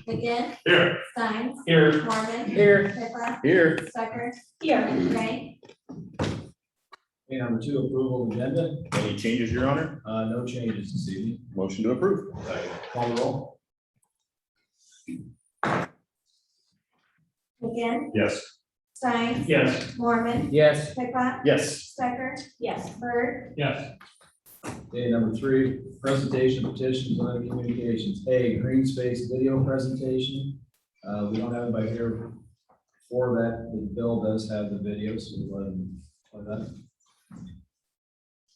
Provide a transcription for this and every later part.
McGinn. Here. Steins. Here. Mormon. Here. Pippa. Here. Stecker. Here. Ray. Okay, number 2, approval of agenda. Any changes, Your Honor? No changes this evening. Motion to approve. Call the roll. McGinn. Yes. Steins. Yes. Mormon. Yes. Pippa. Yes. Stecker. Yes. Bird. Yes. Okay, number 3, presentation of petitions and other communications. A, green space video presentation. We don't have anybody here for that. The bill does have the video, so we'll let them play that.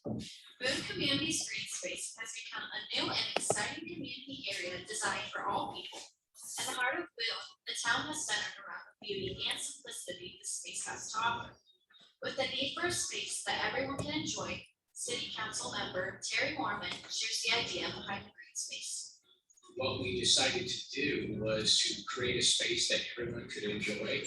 Boone Community's green space has become a new and exciting community area designed for all people. At the heart of Boone, the town has centered around the beauty and simplicity the space has to offer. With the need for a space that everyone can enjoy, City Council member Terry Mormon shares the idea behind the green space. What we decided to do was to create a space that everyone could enjoy.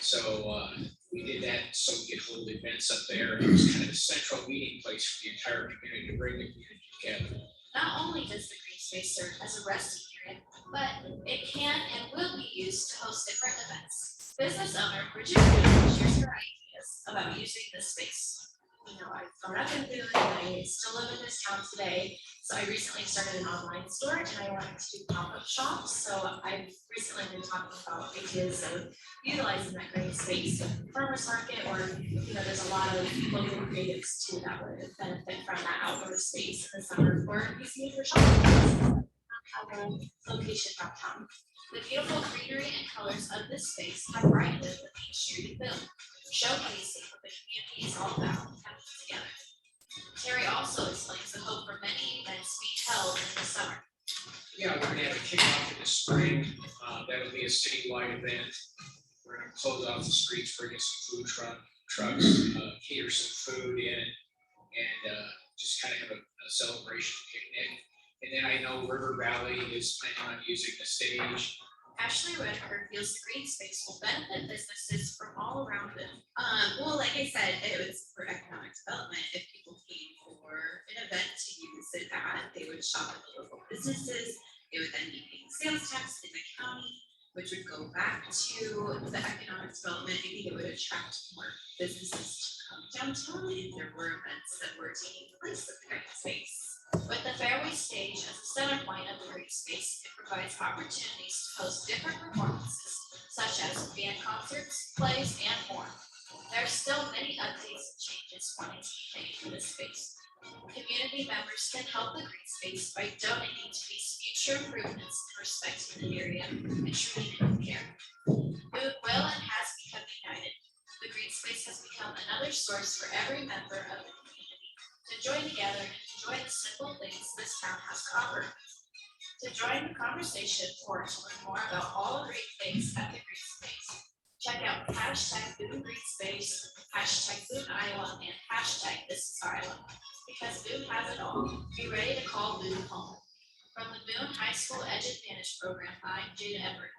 So we did that so we could hold events up there. It was kind of a central meeting place for the entire community to bring the community together. Not only does the green space serve as a resting area, but it can and will be used to host different events. Business owner Bridget Boone shares her ideas about using this space. You know, I've grown up in Boone and I still live in this town today. So I recently started an online store and I wanted to do pop-up shops. So I've recently been talking about ideas of utilizing that green space at the farmer's market, or you know, there's a lot of local creatives too that would benefit from that outdoor space in the summer for museum for shopping. Have a location downtown. The beautiful greenery and colors of this space have brightened the Main Street of Boone, showcasing what the community is all about coming together. Terry also explains the hope for many events being held in the summer. Yeah, we're gonna have a kickoff in the spring. That'll be a citywide event. We're gonna close off the streets, bring in some food trucks, cater some food in, and just kind of have a celebration picnic. And then I know River Valley is planning on using the stage. Ashley Redford feels the green space will benefit businesses from all around it. Well, like I said, it was for economic development. If people came for an event to use it at, they would shop at the local businesses. They would then be paying sales tax in the county, which would go back to the economic development. Maybe it would attract more businesses to come downtown if there were events that were taking place at the green space. With the Fairway stage as the center point of the green space, it provides opportunities to host different performances, such as band concerts, plays, and more. There are still many updates and changes wanting to be made for this space. Community members can help the green space by donating to these future improvements in respecting the area and treating it with care. Boone will and has become united. The green space has become another source for every member of the community to join together and enjoy the simple things this town has to offer. To join the conversation or to learn more about all the great things at the green space, check out #Boone Green Space, #Boone Iowa, and #This is Iowa. Because Boone has it all, be ready to call Boone home. From the Boone High School Edge Advantage Program, I'm Jada Everett.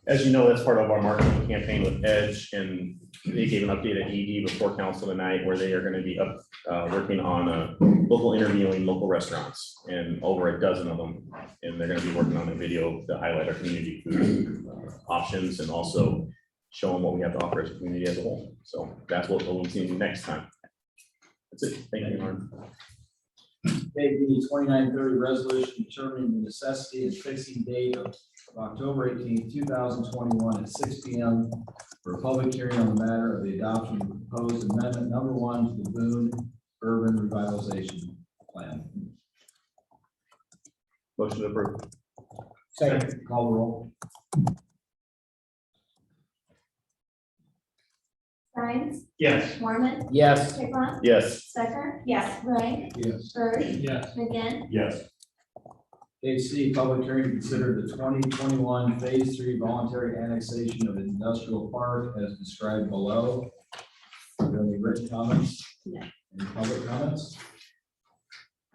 As you know, that's part of our marketing campaign with Edge, and they gave an update at ED before council tonight where they are going to be working on local interviewing local restaurants, and over a dozen of them. And they're going to be working on a video to highlight our community food options and also show them what we have to offer as a community as a whole. So that's what we'll see next time. That's it. Thank you, Martin. KB 2930 resolution determining the necessity and fixing date of October 18, 2021 at 6 p.m. for a public hearing on the matter of the adoption of the proposed amendment number 1 to the Boone Urban Revitalization Plan. Motion to approve. Second. Call the roll. Steins. Yes. Mormon. Yes. Pippa. Yes. Stecker. Yes. Ray. Yes. Bird. Yes. McGinn. Yes. AC public hearing to consider the 2021 Phase 3 voluntary annexation of industrial park as described below. Are there any written comments? No. Any public comments?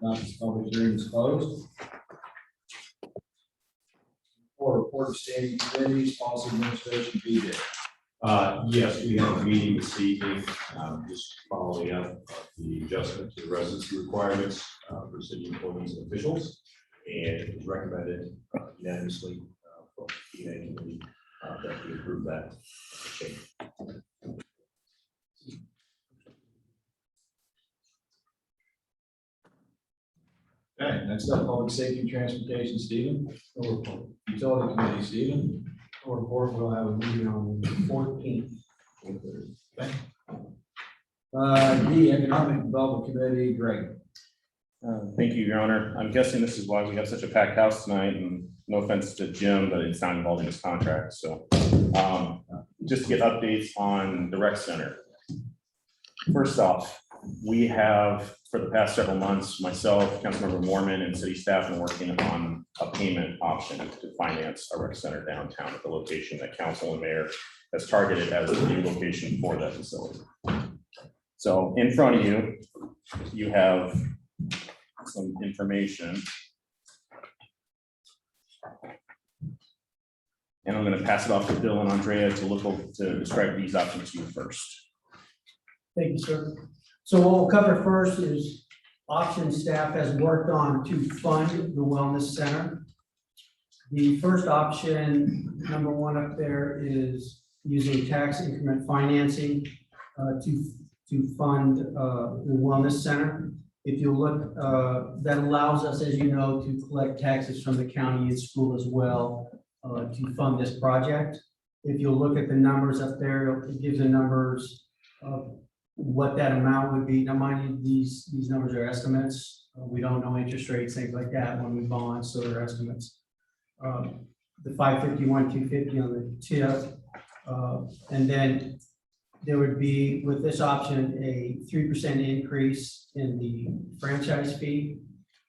Not, this public hearing is closed. For report of standing committees, policy administration, BJ. Yes, we have a meeting this evening, just following up the adjustment to the residency requirements for for city employees and officials. And it was recommended unanimously from the EA committee that we approve that change. Okay, next up, public safety and transportation, Stephen. Utility committee, Stephen. Our board will have a meeting on the 14th. Okay. D, economic development committee, Greg. Thank you, Your Honor. I'm guessing this is why we have such a packed house tonight, and no offense to Jim, but it's not involving his contract, so. Just to get updates on the rec center. First off, we have, for the past several months, myself, Councilmember Mormon, and city staff been working on a payment option to finance a rec center downtown at the location that council and mayor has targeted as the new location for that facility. So in front of you, you have some information. And I'm going to pass it off to Bill and Andrea to describe these options to you first. Thank you, sir. So what we'll cover first is option staff has worked on to fund the wellness center. The first option, number one up there, is using tax increment financing to fund the wellness center. If you look, that allows us, as you know, to collect taxes from the county and school as well to fund this project. If you look at the numbers up there, it gives the numbers of what that amount would be. Now, mind you, these numbers are estimates. We don't know interest rates, things like that when we bond, so they're estimates. The 551, 250 on the tip, and then there would be, with this option, a 3% increase in the franchise fee,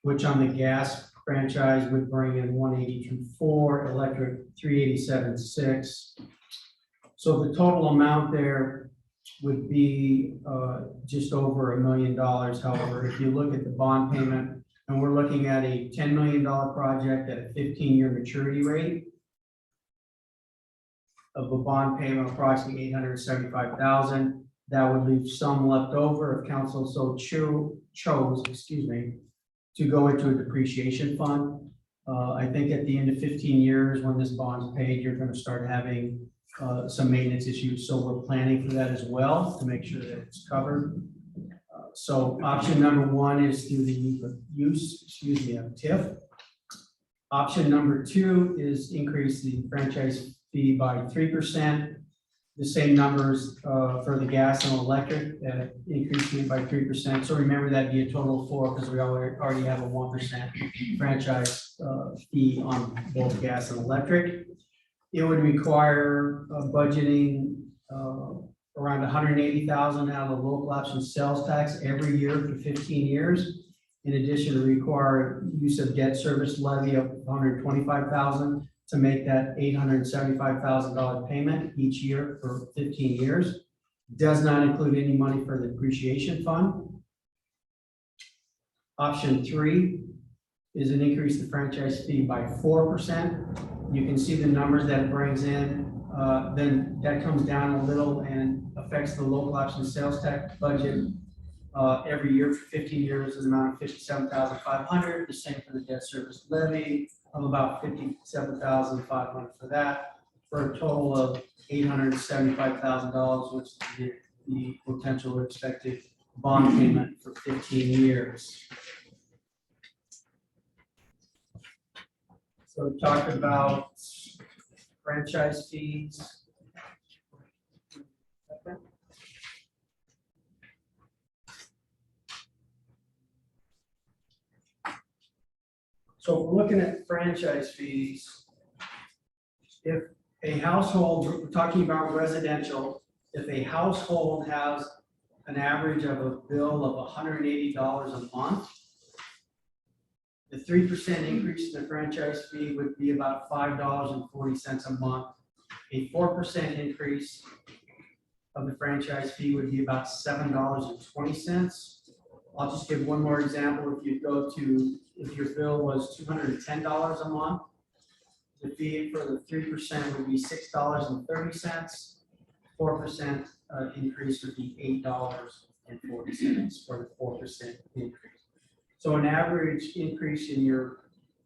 which on the gas franchise would bring in 182.4, electric 387.6. So the total amount there would be just over $1 million. However, if you look at the bond payment, and we're looking at a $10 million project at a 15-year maturity rate of a bond payment of approximately $875,000. That would leave some left over if council so chose, to go into a depreciation fund. I think at the end of 15 years, when this bond's paid, you're going to start having some maintenance issues. So we're planning for that as well to make sure that it's covered. So option number one is through the use of TIF. Option number two is increase the franchise fee by 3%. The same numbers for the gas and electric, increasing by 3%. So remember, that'd be a total of 4 because we already have a 1% franchise fee on both gas and electric. It would require budgeting around $180,000 out of the local option sales tax every year for 15 years. In addition, to require use of debt service levy of $125,000 to make that $875,000 payment each year for 15 years. Does not include any money for the depreciation fund. Option three is an increase the franchise fee by 4%. You can see the numbers that it brings in. Then that comes down a little and affects the local option sales tax budget every year for 15 years, is an amount of $57,500. The same for the debt service levy of about $57,500 for that, for a total of $875,000, which is the potential expected bond payment for 15 years. So we talked about franchise fees. So if we're looking at franchise fees, if a household, we're talking about residential, if a household has an average of a bill of $180 a month, the 3% increase in the franchise fee would be about $5.40 a month. A 4% increase of the franchise fee would be about $7.20. I'll just give one more example. If your bill was $210 a month, the fee for the 3% would be $6.30. 4% increase would be $8.40 for the 4% increase. So an average increase in your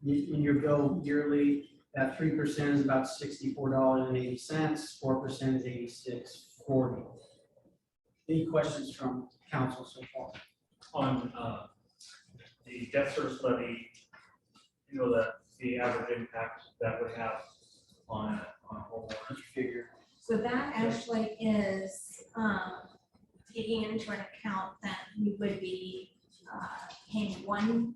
bill yearly, at 3% is about $64.80, 4% is $86.40. Any questions from council so far? On the debt service levy, you know, the average impact that would have on a homeowner. Figure. So that actually is, taking into an account that we would be, paying one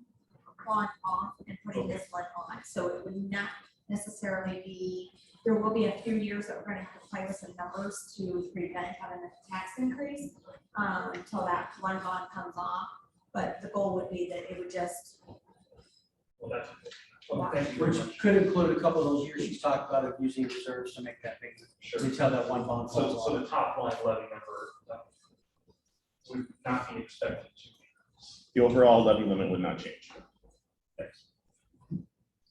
bond off and putting this one on. So it would not necessarily be, there will be a few years that we're gonna have to play with some numbers to prevent having a tax increase, until that one bond comes off. But the goal would be that it would just, Well, that's. Which could include a couple of those years she's talked about of using reserves to make that bigger. Sure. Until that one bond falls So off. the top line levy number would not be expected to. The overall levy limit would not change.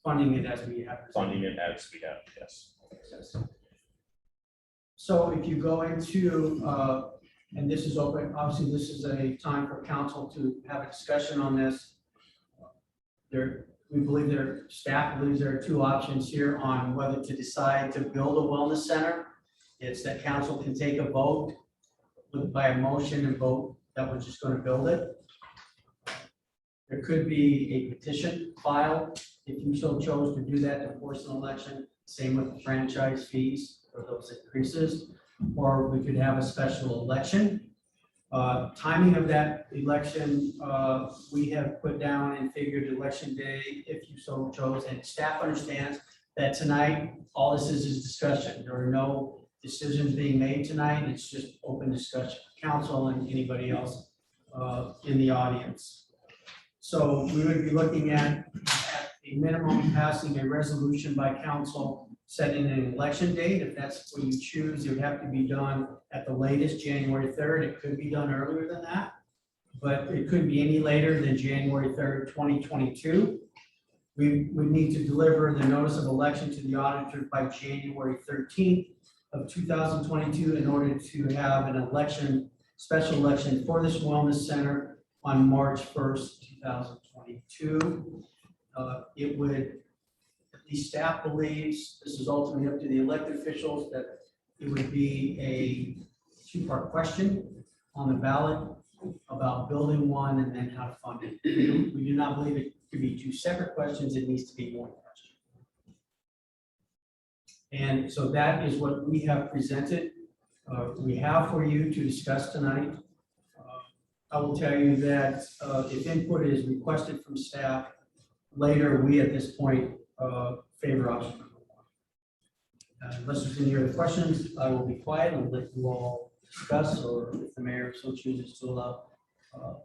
Funding it as we have. Funding it as we have, yes. So if you go into, and this is open, obviously this is a time for council to have a discussion on this. Staff believes there are two options here on whether to decide to build a wellness center. It's that council can take a vote by a motion and vote that we're just going to build it. There could be a petition filed if you so chose to do that to force an election. Same with the franchise fees for those increases, or we could have a special election. Timing of that election, we have put down and figured election day, if you so chose, and staff understands that tonight, all this is discussion. There are no decisions being made tonight. It's just open discussion, council and anybody else in the audience. So we would be looking at a minimum passing a resolution by council setting an election date. If that's what you choose, it would have to be done at the latest January 3rd. It could be done earlier than that, but it couldn't be any later than January 3rd, 2022. We would need to deliver the notice of election to the auditor by January 13th of 2022 in order to have an election, special election for this wellness center on March 1st, 2022. It would, at least staff believes, this is ultimately up to the elected officials, that it would be a two-part question on the ballot about building one and then how to fund it. We do not believe it could be two separate questions. It needs to be one question. And so that is what we have presented. We have for you to discuss tonight. I will tell you that if input is requested from staff, later we at this point favor option number one. Unless there's any other questions, I will be quiet and let you all discuss, or if the mayor so chooses to allow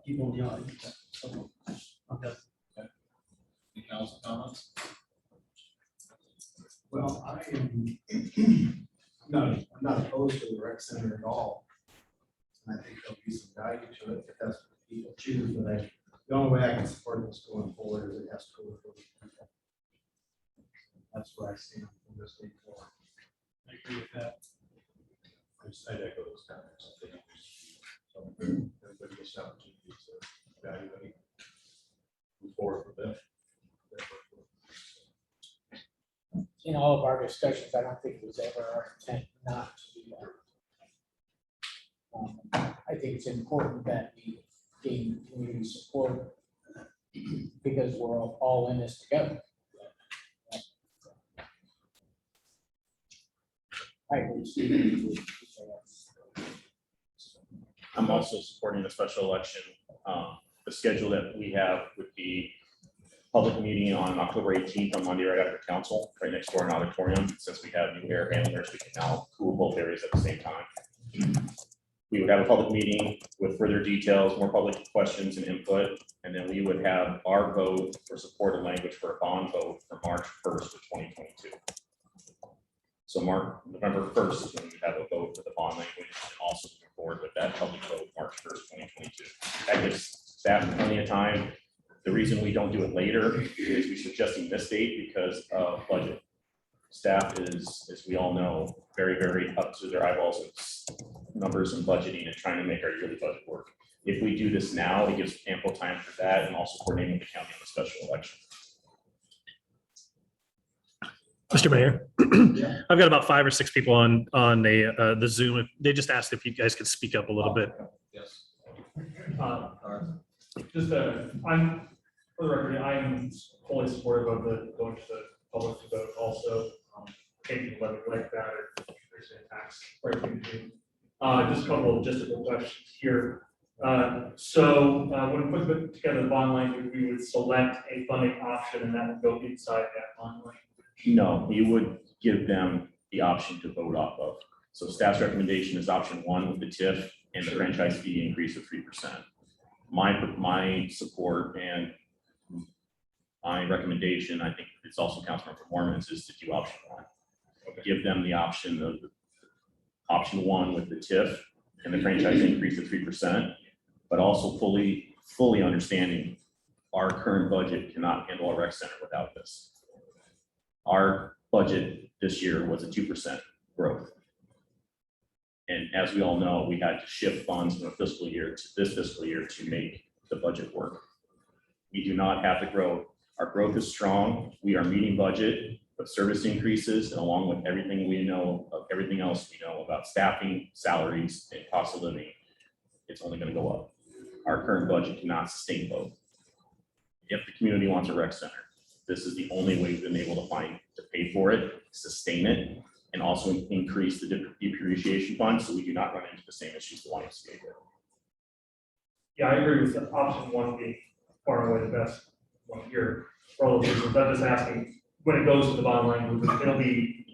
people in the audience. So, okay. Any council comments? Well, I am I'm not opposed to the rec center at all. And I think there'll be some value to it if that's what people choose, but the only way I can support this going forward is it has to go with the people. That's where I stand from this day forward. I agree with that. I'd echo those comments. I think so everybody gets an opportunity to evaluate, move forward with that. In all of our discussions, I don't think it was ever our intent not to do that. I think it's important that we gain community support because we're all in this together. I agree, Steve. I'm also supporting the special election. The schedule that we have would be public meeting on October 18th on Monday, right after council, right next to our auditorium. Since we have new air handlers, we can now cool both areas at the same time. We would have a public meeting with further details, more public questions and input, and then we would have our vote for support of language for a bond vote for March 1st of 2022. So November 1st is when we have a vote for the bond language, and also move forward with that public vote March 1st, 2022. That gives staff plenty of time. The reason we don't do it later is we're suggesting this date because of budget. Staff is, as we all know, very, very up to their eyeballs in numbers and budgeting and trying to make our yearly budget work. If we do this now, it gives ample time for that and also coordinating with the county on the special election. Mr. Mayor, I've got about 5 or 6 people on the Zoom. They just asked if you guys could speak up a little bit. Yes. I'm, for the record, I'm fully supportive of the going to the public to vote also. Changing whether we like that or there's a tax right thing to do. Just a couple of logistical questions here. So when we put together the bond language, we would select a funding option and that would go inside that bond language. No, you would give them the option to vote off of. So staff's recommendation is option 1 with the TIF and the franchise fee increase of 3%. My support and my recommendation, I think it's also Councilmember Mormon's, is to do option 1. Give them the option of option 1 with the TIF and the franchise increase of 3%, but also fully understanding our current budget cannot handle a rec center without this. Our budget this year was a 2% growth. And as we all know, we had to shift funds from a fiscal year to this fiscal year to make the budget work. We do not have the growth. Our growth is strong. We are meeting budget, but service increases, and along with everything we know of everything else we know about staffing, salaries, and cost of living, it's only going to go up. Our current budget cannot sustain both. If the community wants a rec center, this is the only way we've been able to find to pay for it, sustain it, and also increase the depreciation fund so we do not run into the same issues the YMCA did. Yeah, I agree with option 1 being far and away the best one here for all of these. I'm just asking when it goes to the bond language, it'll be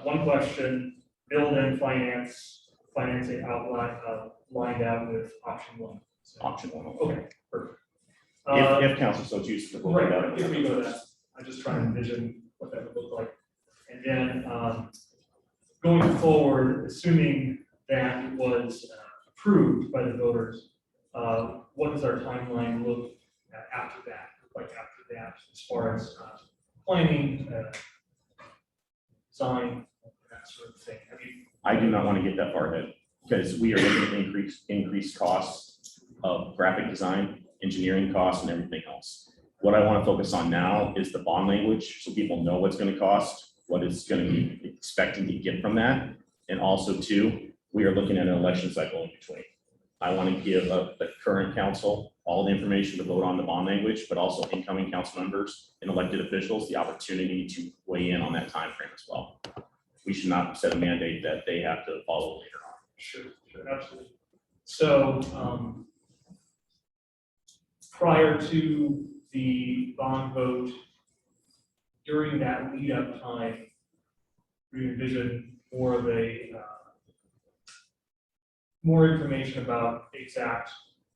one question, build and financing outline lined out with option 1. So, Option 1. okay, perfect. If council so chooses to vote Right, that. if we go to that, I just try and envision what that would look like. And then going forward, assuming that it was approved by the voters, what does our timeline look at after that? Like after that, as far as planning, design, that sort of thing. I mean, I do not want to get that far ahead because we are looking at increased costs of graphic design, engineering costs, and everything else. What I want to focus on now is the bond language, so people know what's going to cost, what it's going to be expecting to get from that. And also 2, we are looking at an election cycle in between. I want to give the current council all the information to vote on the bond language, but also incoming council members and elected officials the opportunity to weigh in on that time frame as well. We should not set a mandate that they have to follow later on. sure, absolutely. So prior to the bond vote, during that lead up time, we envision more of a more information about exact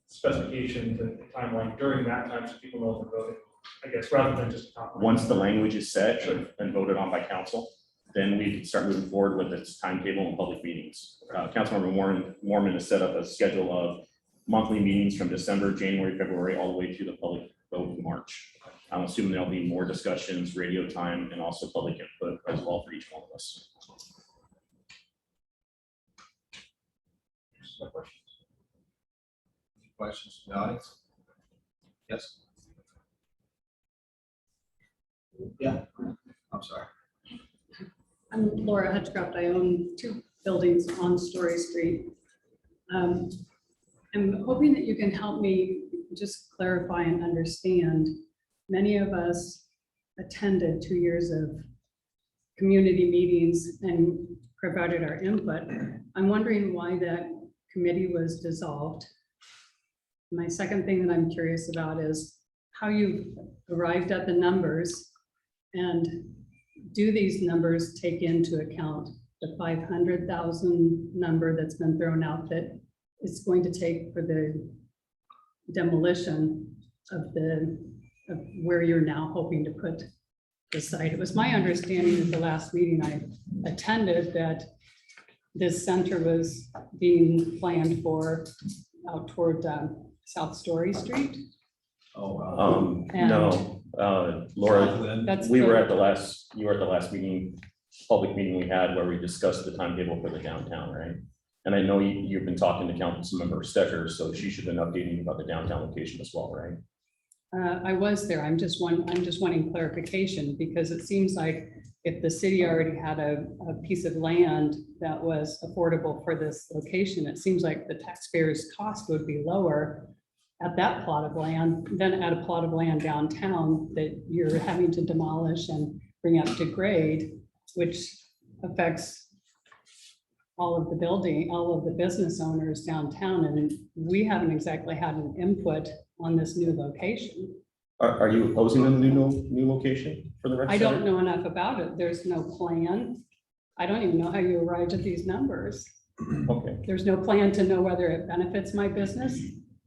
specifications and timeline during that time so people know they're voting, I guess, rather than just talk. Once the language is set and voted on by council, then we can start moving forward with its timetable and public meetings. Councilmember Mormon has set up a schedule of monthly meetings from December, January, February, all the way to the public vote in March. I'm assuming there'll be more discussions, radio time, and also public input as well for each one of us. Questions from the audience? Yes. Yeah, I'm sorry. I'm Laura Hutchcraft. I own 2 buildings on Story Street. I'm hoping that you can help me just clarify and understand. Many of us attended 2 years of community meetings and provided our input. I'm wondering why that committee was dissolved. My second thing that I'm curious about is how you arrived at the numbers, and do these numbers take into account the 500,000 number that's been thrown out that it's going to take for the demolition of where you're now hoping to put the site? It was my understanding at the last meeting I attended that this center was being planned for out toward South Story Street. Oh, wow. No, Laura, That's you were the- at the last meeting, public meeting we had where we discussed the timetable for the downtown, right? And I know you've been talking to Councilmember Stecker, so she should have been updating you about the downtown location as well, right? I was there. I'm just wanting clarification because it seems like if the city already had a piece of land that was affordable for this location, it seems like the taxpayers' cost would be lower at that plot of land than at a plot of land downtown that you're having to demolish and bring up to grade, which affects all of the business owners downtown, and we haven't exactly had an input on this new location. Are you opposing the new location for the rec I center? don't know enough about it. There's no plan. I don't even know how you arrived at these numbers. Okay, There's no plan to know whether it benefits my business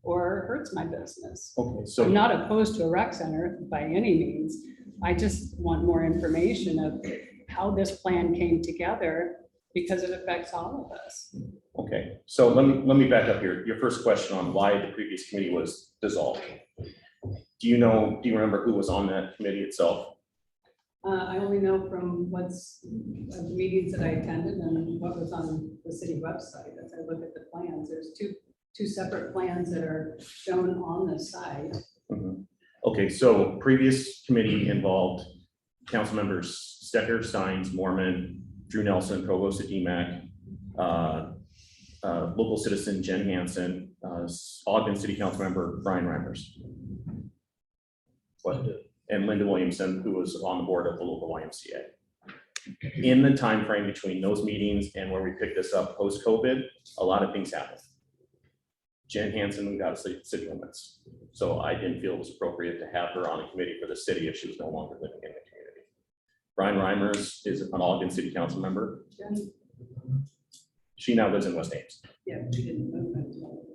or hurts my business. okay, so. I'm not opposed to a rec center by any means. I just want more information of how this plan came together because it affects all of us. Okay, so let me back up here. Your first question on why the previous committee was dissolved. Do you remember who was on that committee itself? I only know from the meetings that I attended and what was on the city website. As I look at the plans, there's two separate plans that are shown on the site. Mhm. Okay, so previous committee involved council members Stecker, Steins, Mormon, Drew Nelson, Provost at DMAC, local citizen Jen Hansen, Ogden City Council member Brian Reimers. And Linda Williamson, who was on the board of the local YMCA. In the time frame between those meetings and where we picked this up post-COVID, a lot of things happened. Jen Hansen moved out of city limits, so I didn't feel it was appropriate to have her on a committee for the city if she was no longer living in the community. Brian Reimers is an Ogden City Council member. She now lives in West Ames. Yeah, we didn't move until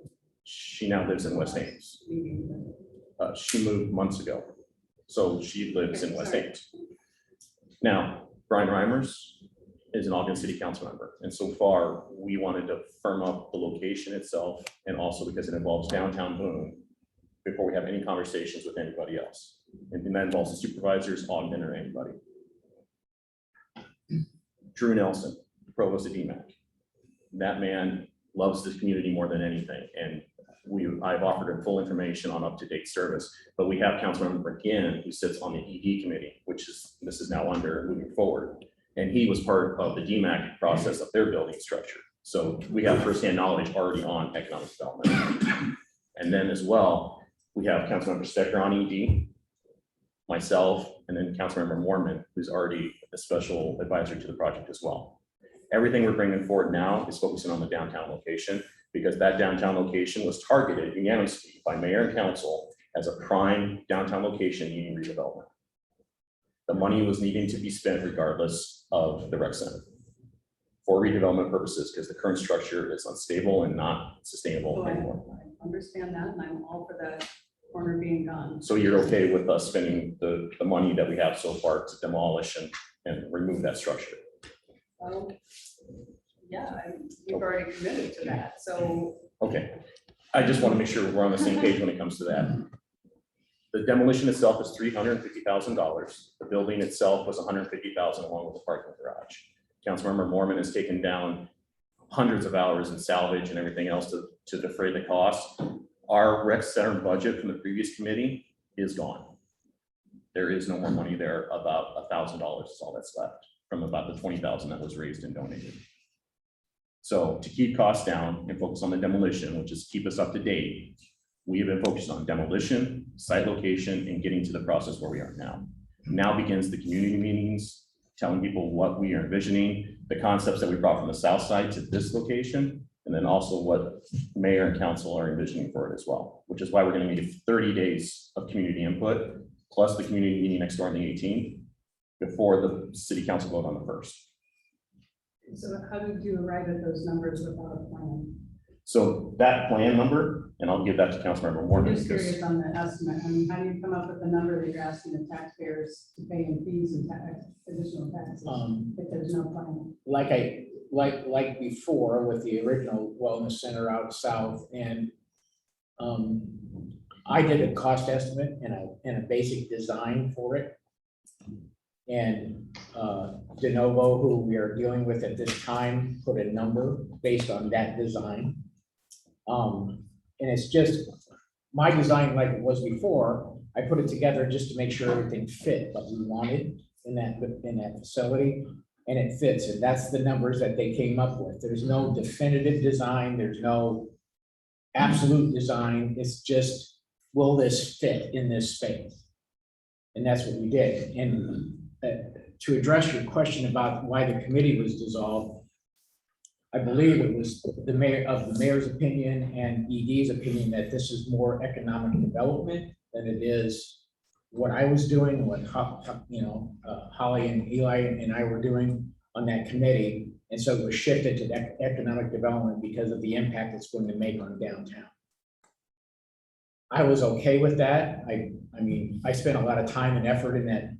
She now lives in West Ames. meeting. She moved months ago, so she lives in West Ames. Now, Brian Reimers is an Ogden City Council member, and so far, we wanted to firm up the location itself, and also because it involves downtown Boone, before we have any conversations with anybody else. And that involves the supervisors, Ogden, or anybody. Drew Nelson, Provost at DMAC. That man loves this community more than anything, and I've offered him full information on up-to-date service, but we have Councilmember McGinn, who sits on the ED committee, this is now under moving forward. And he was part of the DMAC process of their building structure. So we have firsthand knowledge already on economic development. And then as well, we have Councilmember Stecker on ED, myself, and then Councilmember Mormon, who's already a special advisor to the project as well. Everything we're bringing forward now is focusing on the downtown location, because that downtown location was targeted unanimously by mayor and council as a prime downtown location needing redevelopment. The money was needing to be spent regardless of the rec center for redevelopment purposes, because the current structure is unstable and not sustainable anymore. I understand that, and I'm all for that corner being gone. So you're okay with us spending the money that we have so far to demolish and remove that structure? Well, yeah, you've already committed to that, so. Okay, I just want to make sure we're on the same page when it comes to that. The demolition itself is $350,000. The building itself was $150,000 along with the parking garage. Councilmember Mormon has taken down hundreds of hours in salvage and everything else to defray the cost. Our rec center budget from the previous committee is gone. There is no more money there. About $1,000 is all that's left from about the $20,000 that was raised and donated. So to keep costs down and focus on the demolition, which is keep us up to date, we have been focused on demolition, site location, and getting to the process where we are now. Now begins the community meetings, telling people what we are envisioning, the concepts that we brought from the south side to this location, and then also what mayor and council are envisioning for it as well, which is why we're going to need 30 days of community input, plus the community meeting next door on the 18th, before the city council vote on the 1st. So how did you arrive at those numbers without a plan? So that plan number, and I'll give that to Councilmember I'm Morgan. just because- curious on the estimate. I mean, how do you come up with the number that you're asking the taxpayers to pay in fees and additional taxes if there's no plan? Like before with the original wellness center out south, and I did a cost estimate and a basic design for it. And De Novo, who we are dealing with at this time, put a number based on that design. And it's just, my design like it was before, I put it together just to make sure everything fit what we wanted in that facility. And it fits, and that's the numbers that they came up with. There's no definitive design, there's no absolute design, it's just, will this fit in this space? And that's what we did. And to address your question about why the committee was dissolved, I believe it was the mayor's opinion and ED's opinion that this is more economic development than it is what I was doing, what Holly and Eli and I were doing on that committee. And so it was shifted to economic development because of the impact it's going to make on downtown. I was okay with that. I mean, I spent a lot of time and effort in that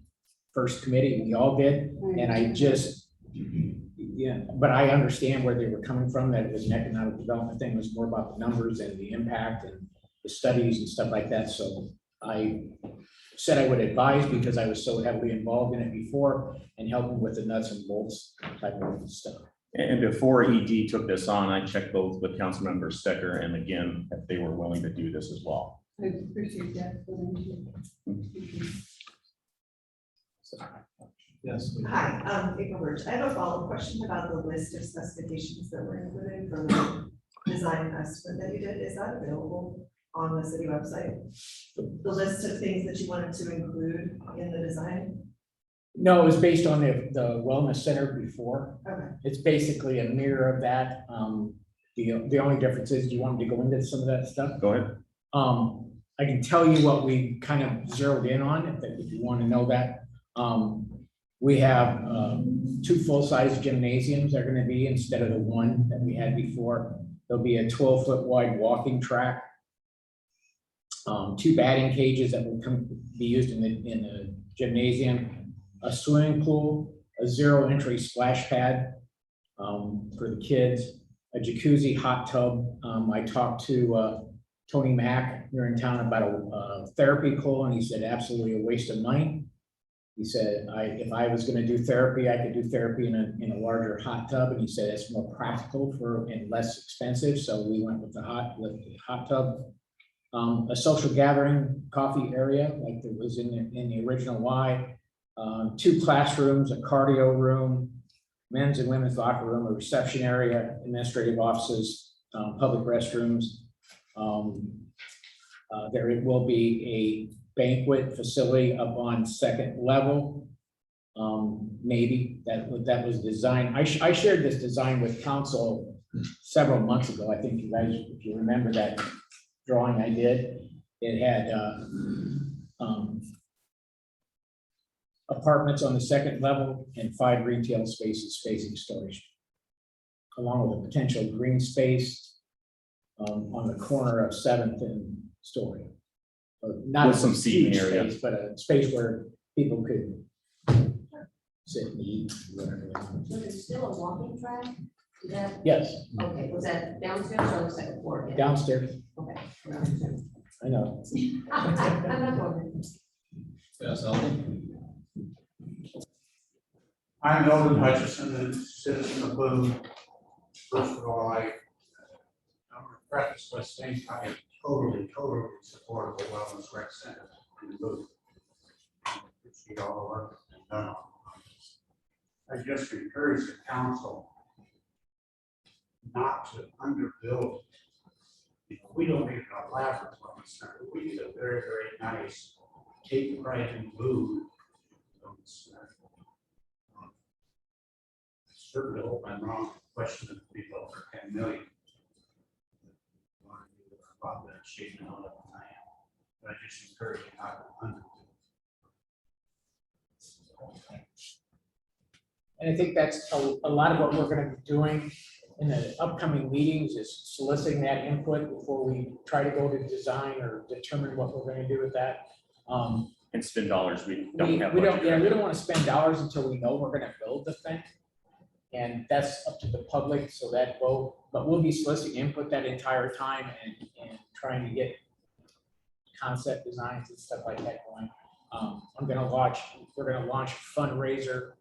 first committee, we all did, and I just, yeah, but I understand where they were coming from, that it was an economic development thing, it was more about the numbers and the impact and the studies and stuff like that. So I said I would advise because I was so heavily involved in it before and helping with the nuts and bolts type of stuff. And before ED took this on, I checked both with council members Stecker and McGinn if they were willing to do this as well. I appreciate that. Yes. Hi, April Birch. I have a follow-up question about the list of specifications that were included from the design estimate that you did. Is that available on the city website? The list of things that you wanted to include in the design? No, it was based on the wellness center before. Okay. It's basically a mirror of that. The only difference is, do you want me to go into some of that stuff? Go ahead. I can tell you what we kind of zeroed in on, if you want to know that. We have 2 full-size gymnasiums that are going to be, instead of the 1 that we had before. There'll be a 12-foot wide walking track. 2 batting cages that will be used in the gymnasium, a swimming pool, a 0 entry splash pad for the kids, a jacuzzi hot tub. I talked to Tony Mack here in town about a therapy pool, and he said absolutely a waste of money. He said, if I was going to do therapy, I could do therapy in a larger hot tub, and he said it's more practical and less expensive. So we went with the hot tub. A social gathering coffee area like there was in the original Y. 2 classrooms, a cardio room, men's and women's locker room, a reception area, administrative offices, public restrooms. There will be a banquet facility up on 2nd level. Maybe that was designed. I shared this design with council several months ago. I think you guys, if you remember that drawing I did, it had apartments on the 2nd level and 5 retail spaces facing storage, along with a potential green space on the corner of 7th and Story. Not With some seating huge area. space, but a space where people could sit and eat, whatever they want. Was there still a walking track? Is that, Yes, okay, was that downstairs or on the 2nd floor? again? downstairs, Okay. I know. I'm not wondering. Yes, Alden. I'm Eldon Hutchison, a citizen of Boone. First of all, I'm going to preface by saying I am totally support of the Wellness Rec Center in Boone. Appreciate all the work that's been done on it. I just encourage the council not to underbuild. We don't need a elaborate wellness center. We need a very, very nice, take pride in Boone wellness center. Certainly hope I'm wrong, question of people for 10 million. About that shaping out of the land, but I just encourage you not to under. And I think that's a lot of what we're going to be doing in the upcoming meetings is soliciting that input before we try to go to design or determine what we're going to do with that. And spend dollars we We don't have. don't, budget yeah, right we now. don't want to spend dollars until we know we're going to build the thing. And that's up to the public, so that vote, but we'll be soliciting input that entire time and trying to get concept designs and stuff like that going. I'm gonna watch we're gonna launch a fundraiser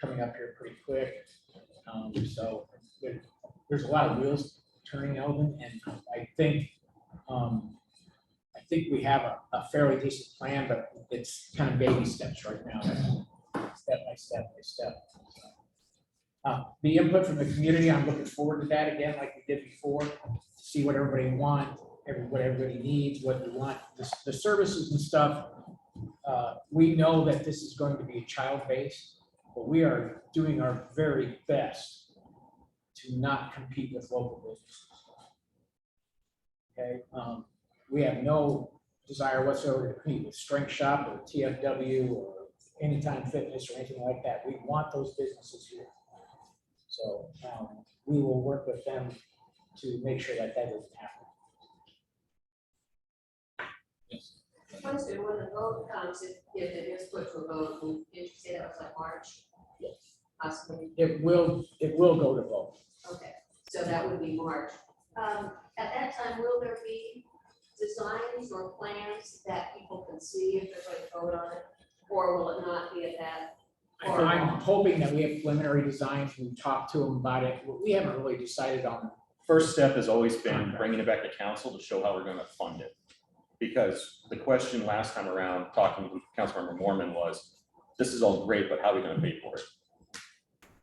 coming up here pretty quick. So there's a lot of wheels turning, Elvin, and I think we have a fairly decent plan, but it's kind of baby steps right now, step by step by step. The input from the community, I'm looking forward to that again, like we did before, see what everybody wants, what everybody needs, what we want, the services and stuff. We know that this is going to be a child base, but we are doing our very best to not compete with local businesses. Okay, we have no desire whatsoever to compete with Strength Shop or TFW or Anytime Fitness or anything like that. We want those businesses here. So we will work with them to make sure that doesn't happen. Yes. Question, when the vote comes, if it is put to a vote, did you say that was like March? Yes. Possibly, It will go to vote. okay, so that would be March. At that time, will there be designs or plans that people can see if they're going to vote on it? Or will it not be at that? I'm hoping that we have preliminary designs. We've talked to them about it. We haven't really decided on. First step has always been bringing it back to council to show how we're gonna fund it. Because the question last time around, talking with Councilmember Mormon was, this is all great, but how are we gonna pay for it?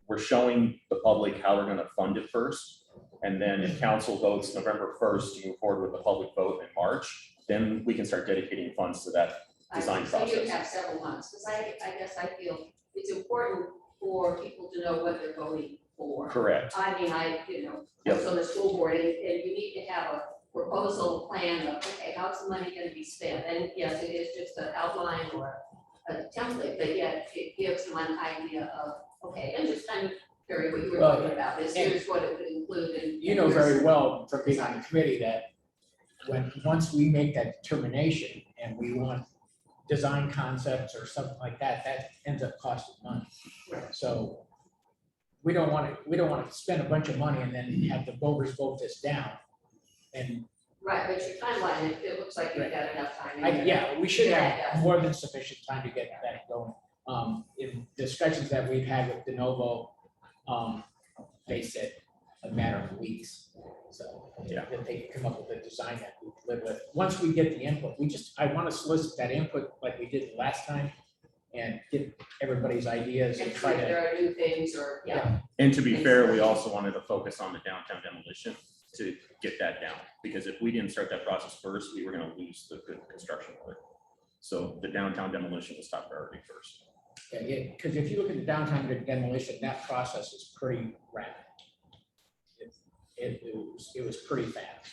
We're showing the public how we're gonna fund it first. And then if council votes November 1st to move forward with the public vote in March, then we can start dedicating funds to that design So you process. have several months, because I guess I feel it's important for people to know what they're voting for. Correct. I mean, I Yep. was on the school board, and you need to have a proposal plan of, okay, how's the money gonna be spent? And yes, it is just an outline or a template, but yet it gives them an idea of, okay, and just kind of Terry, what you were talking about, is here's what it would include. And You know very well from being on the committee that once we make that determination and we want design concepts or something like that, that ends up costing money. So we don't want to spend a bunch of money and then have the voters vote this down. And Right, but your timeline, it looks like you've got enough time. yeah, we should have more than sufficient time to get that going. In discussions that we've had with De Novo, they said a matter of weeks. So Yeah. that they can come up with a design that we live with. Once we get the input, I want to solicit that input like we did last time and get everybody's ideas and And try if to. there are new things or, yeah. And to be fair, we also wanted to focus on the downtown demolition to get that down. Because if we didn't start that process first, we were gonna lose the good construction of it. So the downtown demolition was top priority first. Yeah, because if you look at the downtown demolition, that process is pretty rapid. It was pretty fast.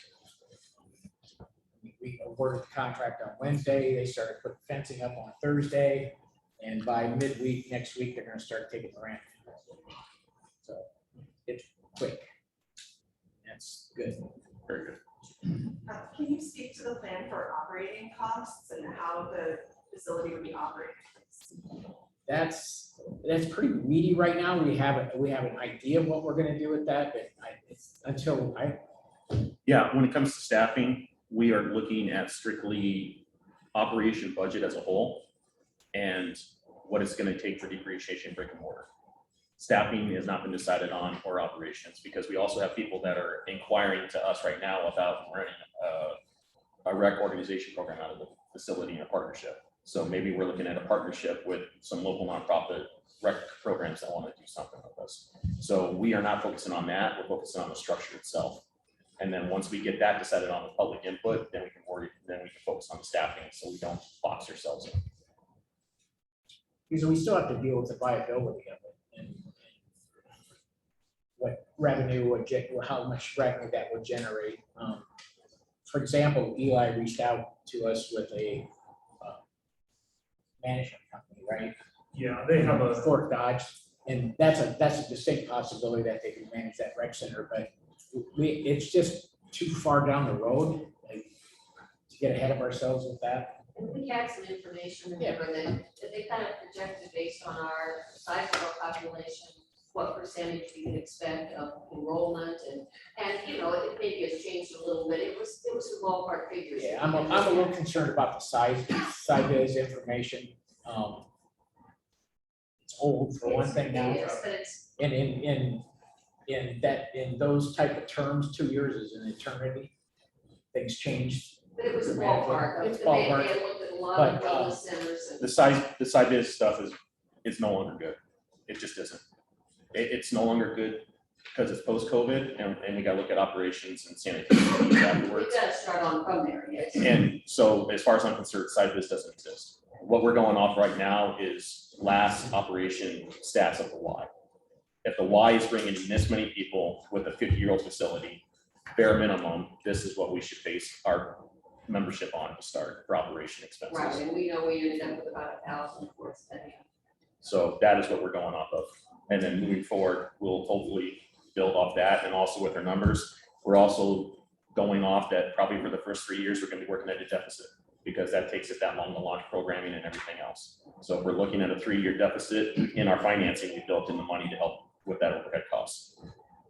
We awarded the contract on Wednesday, they started putting fencing up on Thursday, and by midweek next week, they're gonna start taking the ramp. So it's quick. That's good. Very good. Can you speak to the plan for operating costs and how the facility would be operated? That's pretty meaty right now. We have an idea of what we're gonna do with that, but Yeah, when it comes to staffing, we are looking at strictly operation budget as a whole and what it's gonna take for depreciation brick and mortar. Staffing has not been decided on or operations, because we also have people that are inquiring to us right now about running a rec organization program out of the facility in a partnership. So maybe we're looking at a partnership with some local nonprofit rec programs that want to do something with us. So we are not focusing on that, we're focusing on the structure itself. And then once we get that decided on the public input, then we can focus on the staffing, so we don't box ourselves in. because we still have to deal with the viability of it and what revenue, how much revenue that would generate. For example, Eli reached out to us with a management company, right? Yeah, they have a, Fort Dodge, and that's a distinct possibility that they can manage that rec center, but it's just too far down the road, like, to get ahead of ourselves with that. And we had some information, remember, that they kind of projected based on our size of our population, what percentage we can expect of enrollment and it maybe has changed a little bit. It was some ballpark figures. Yeah, I'm a little concerned about the size of this information. old for one thing now. It is, but it's, And in those type of terms, 2 years is an eternity. Things change. but it was a dramatically. ballpark. It's They ballpark. had looked at a lot of But, wellness centers and. The side biz stuff is no longer good. It just isn't. It's no longer good because it's post-COVID and we gotta look at operations and sanitation We afterwards. gotta start on from there, yes. And so as far as I'm concerned, side biz doesn't exist. What we're going off right now is last operation stats of the Y. If the Y is bringing in this many people with a 50-year-old facility, bare minimum, this is what we should base our membership on to start for operation expenses. Right, and we know we ended up with about 1,000 for spending. So that is what we're going off of. And then moving forward, we'll hopefully build off that and also with our numbers. We're also going off that probably for the first 3 years, we're gonna be working at a deficit because that takes it that long to launch programming and everything else. So if we're looking at a 3-year deficit in our financing, we built in the money to help with that overhead cost.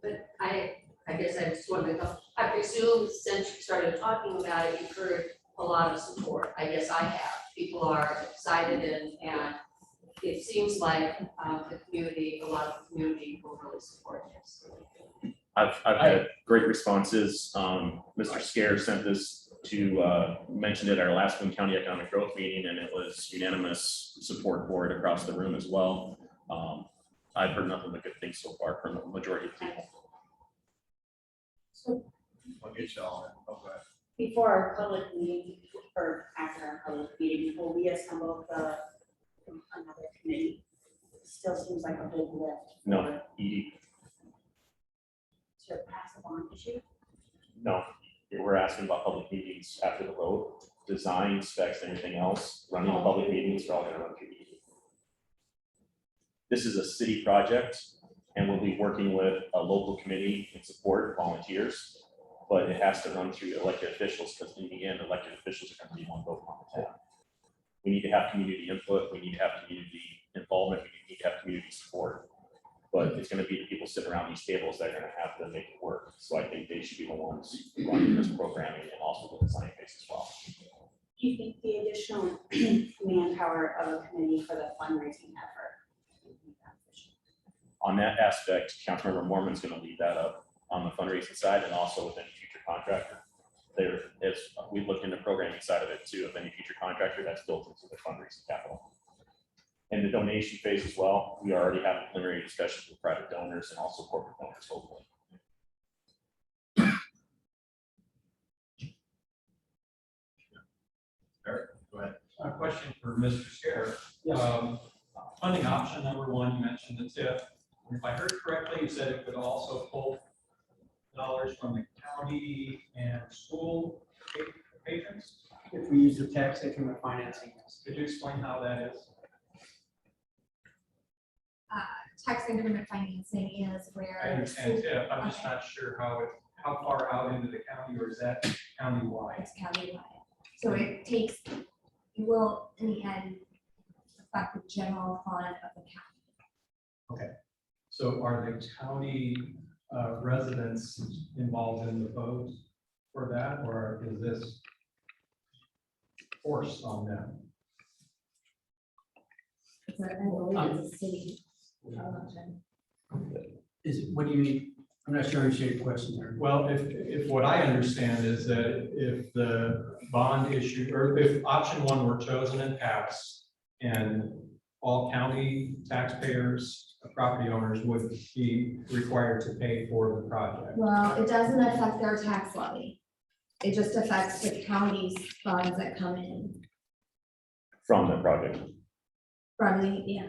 But I guess I just wanted to go, I presume since you started talking about it, you've heard a lot of support. I guess I have. People are excited and it seems like the community, a lot of the community will really support this. I've had great responses. Mr. Scare sent this to mention it at our last Boone County Economic Growth meeting, and it was unanimous support for it across the room as well. I've heard nothing but good things so far from the majority of people. So I'll get y'all. Okay. before our public meeting, or after our public meeting, will we assemble another committee? Still seems like a big lift. No, Edie, To pass a bond issue. no, we're asking about public meetings after the vote, design specs and everything else, running the public meetings, we're all gonna run through Edie. This is a city project and we'll be working with a local committee and support volunteers. But it has to run through elected officials because in the end, elected officials are gonna be one vote on the town. We need to have community input, we need to have community involvement, we need to have community support. But it's gonna be the people sitting around these tables that are gonna have to make it work. So I think they should be the ones running this programming and also the design phase as well. Do you think the additional manpower of a committee for the fundraising effort would be beneficial? On that aspect, Councilmember Mormon's gonna lead that up on the fundraising side and also with any future contractor. There is, we looked into programming side of it too, of any future contractor that's built into the fundraising capital. And the donation phase as well, we already have preliminary discussions with private donors and also corporate donors, hopefully. Eric, go ahead. A question for Mr. Scare. Funding option number one, you mentioned the TIF. If I heard correctly, you said it could also pull dollars from the county and school patrons. If we use the tax increment financing. Could you explain how that is? Tax increment financing is I where. understand TIF, I'm just not sure how far out into the county, or is that countywide? It's countywide. So it takes, it will in the end affect the general fund of the county. So are the county residents involved in the vote for that, or is this forced on them? It's a, I believe it's a city election. Is it, what do you mean? I'm not sure I understand your question there. Well, if what I understand is that if the bond issue, or if option one were chosen and passed, and all county taxpayers, property owners would be required to pay for the project. Well, it doesn't affect their tax levy. It just affects the county's funds that come in From the project. from the,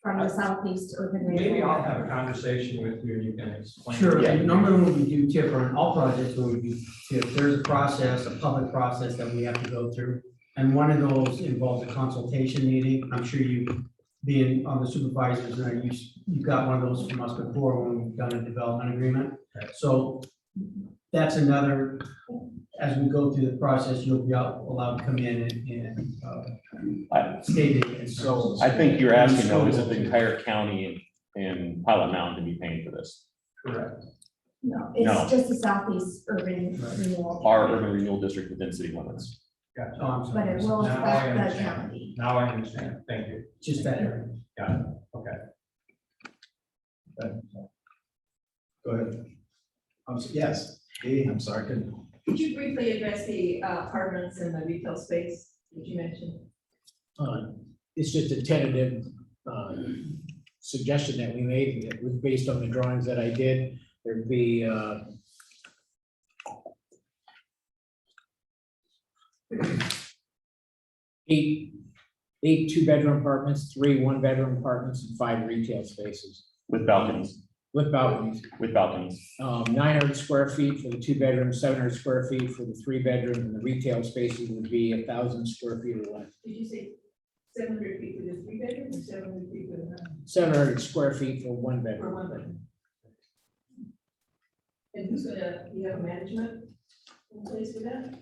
from the southeast urban. Maybe renewal. I'll have a conversation with you and you can explain. Sure, Yeah. and normally when we do TIF on all projects, when we do TIF, there's a process, a public process that we have to go through. And one of those involves a consultation meeting. I'm sure you, being on the supervisors, and you got one of those from us before when we've done a development agreement. So that's another, as we go through the process, you'll be allowed to come in and state it. And so I think you're asking though, is it the entire county and Pilot Mountain to be paying for this? Correct. No, No. it's just the southeast urban renewal. Our urban renewal district within city limits. Gotcha. Oh, I'm sorry. but it will Now I affect the understand. county. Now I understand. Thank you. Just that area. Got it. Okay. Go ahead. Yes, Dee, I'm sorry, couldn't. Could you briefly address the apartments and the retail space that you mentioned? It's just a tentative suggestion that we made. It was based on the drawings that I did. There'd be eight two-bedroom apartments, 3 one-bedroom apartments, and 5 retail spaces With balconies, with balconies. with balconies. 900 square feet for the 2-bedroom, 700 square feet for the 3-bedroom, and the retail spaces would be 1,000 square feet or less. Did you say 700 feet for the 3-bedroom or 700 feet for the 700 square feet for 1 bedroom. for 1-bedroom? And who's gonna, you have management in place for that?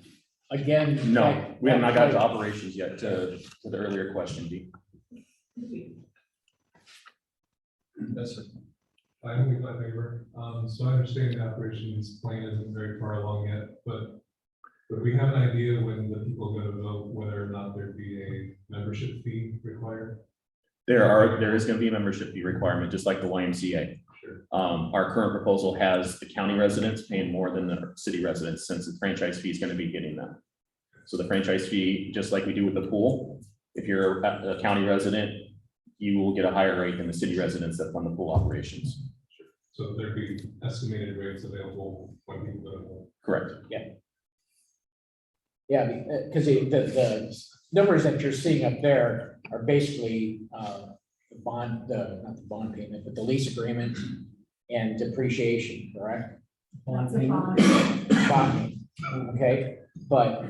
Again. No, we have not got to operations yet, to the earlier question, Dee. Yes, sir. I'm in my favor. So I understand the operations plan isn't very far along yet, but we have an idea when the people are going to vote whether or not there'd be a membership fee required. There is going to be a membership fee requirement, just like the YMCA. Sure. Our current proposal has the county residents paying more than the city residents, since the franchise fee is going to be getting them. So the franchise fee, just like we do with the pool, if you're a county resident, you will get a higher rate than the city residents that fund the pool operations. So there'd be estimated rates available when people go to vote. Correct. Yeah, because the numbers that you're seeing up there are basically the bond, not the bond payment, but the lease agreement and depreciation, correct? That's a bond. Bond, okay, but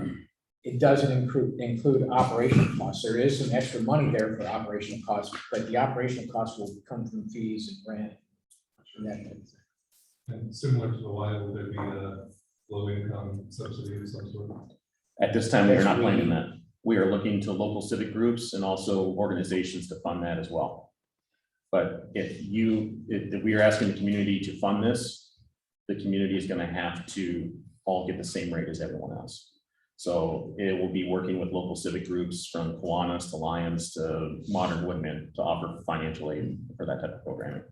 it doesn't include operation costs. There is some extra money there for operational costs, but the operational costs will come from fees and rent. And that type of thing. And similar to the Y, will there be a low income subsidy of some sort? At this time, we are not planning that. We are looking to local civic groups and also organizations to fund that as well. But if we are asking the community to fund this, the community is going to have to all get the same rate as everyone else. So it will be working with local civic groups from Kiwanis to Lions to Modern Woodmen to offer financial aid for that type of programming.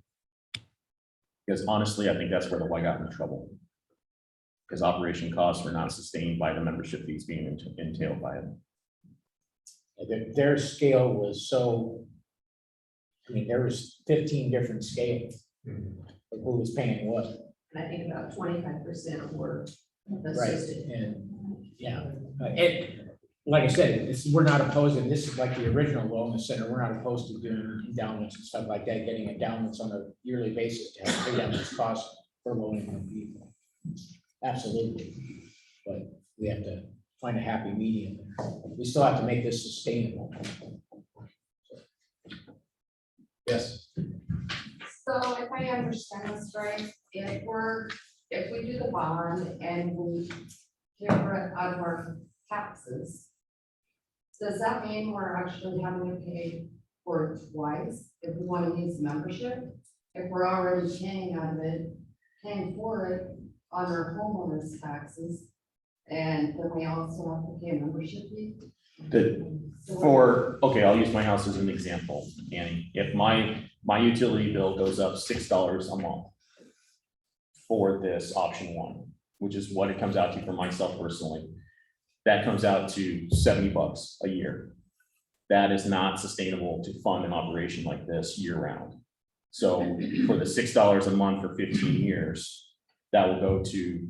Because honestly, I think that's where the Y got in trouble. Because operation costs were not sustained by the membership fees being entailed by it. Their scale was so, I mean, there was 15 different scales of who was paying what. And I think about 25% were Right, assisted. and, yeah, and like I said, we're not opposed, and this is like the original wellness center, we're not opposed to doing endowments and stuff like that, getting endowments on a yearly basis to help pay down those costs for low income people. Absolutely, but we have to find a happy medium there. We still have to make this sustainable. Yes. So if I understand this right, if we do the bond and we give it out of our taxes, does that mean we're actually having to pay for it twice if we want to use membership? If we're already paying out of it, paying for it on our homeowners taxes, and then we also have to pay a membership fee? Okay, I'll use my house as an example, Annie. If my utility bill goes up $6 a month for this option 1, which is what it comes out to for myself personally, that comes out to $70 a year. That is not sustainable to fund an operation like this year round. So for the $6 a month for 15 years, that will go to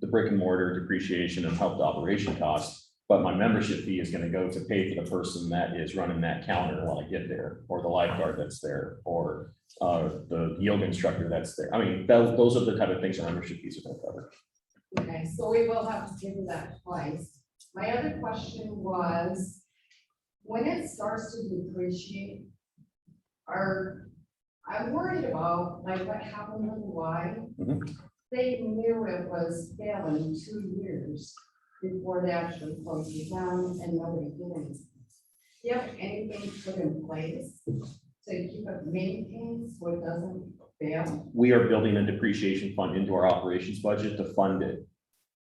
the brick and mortar depreciation and help the operation costs. But my membership fee is going to go to pay for the person that is running that counter while I get there, or the lifeguard that's there, or the yoga instructor that's there. I mean, those are the type of things our membership fees are going to cover. Okay, so we will have to do that twice. My other question was, when it starts to depreciate, I'm worried about like what happened with Y. They knew it was failing 2 years before they actually closed it down, and nobody did anything. Do you have anything put in place to keep it maintained so it doesn't fail? We are building a depreciation fund into our operations budget to fund it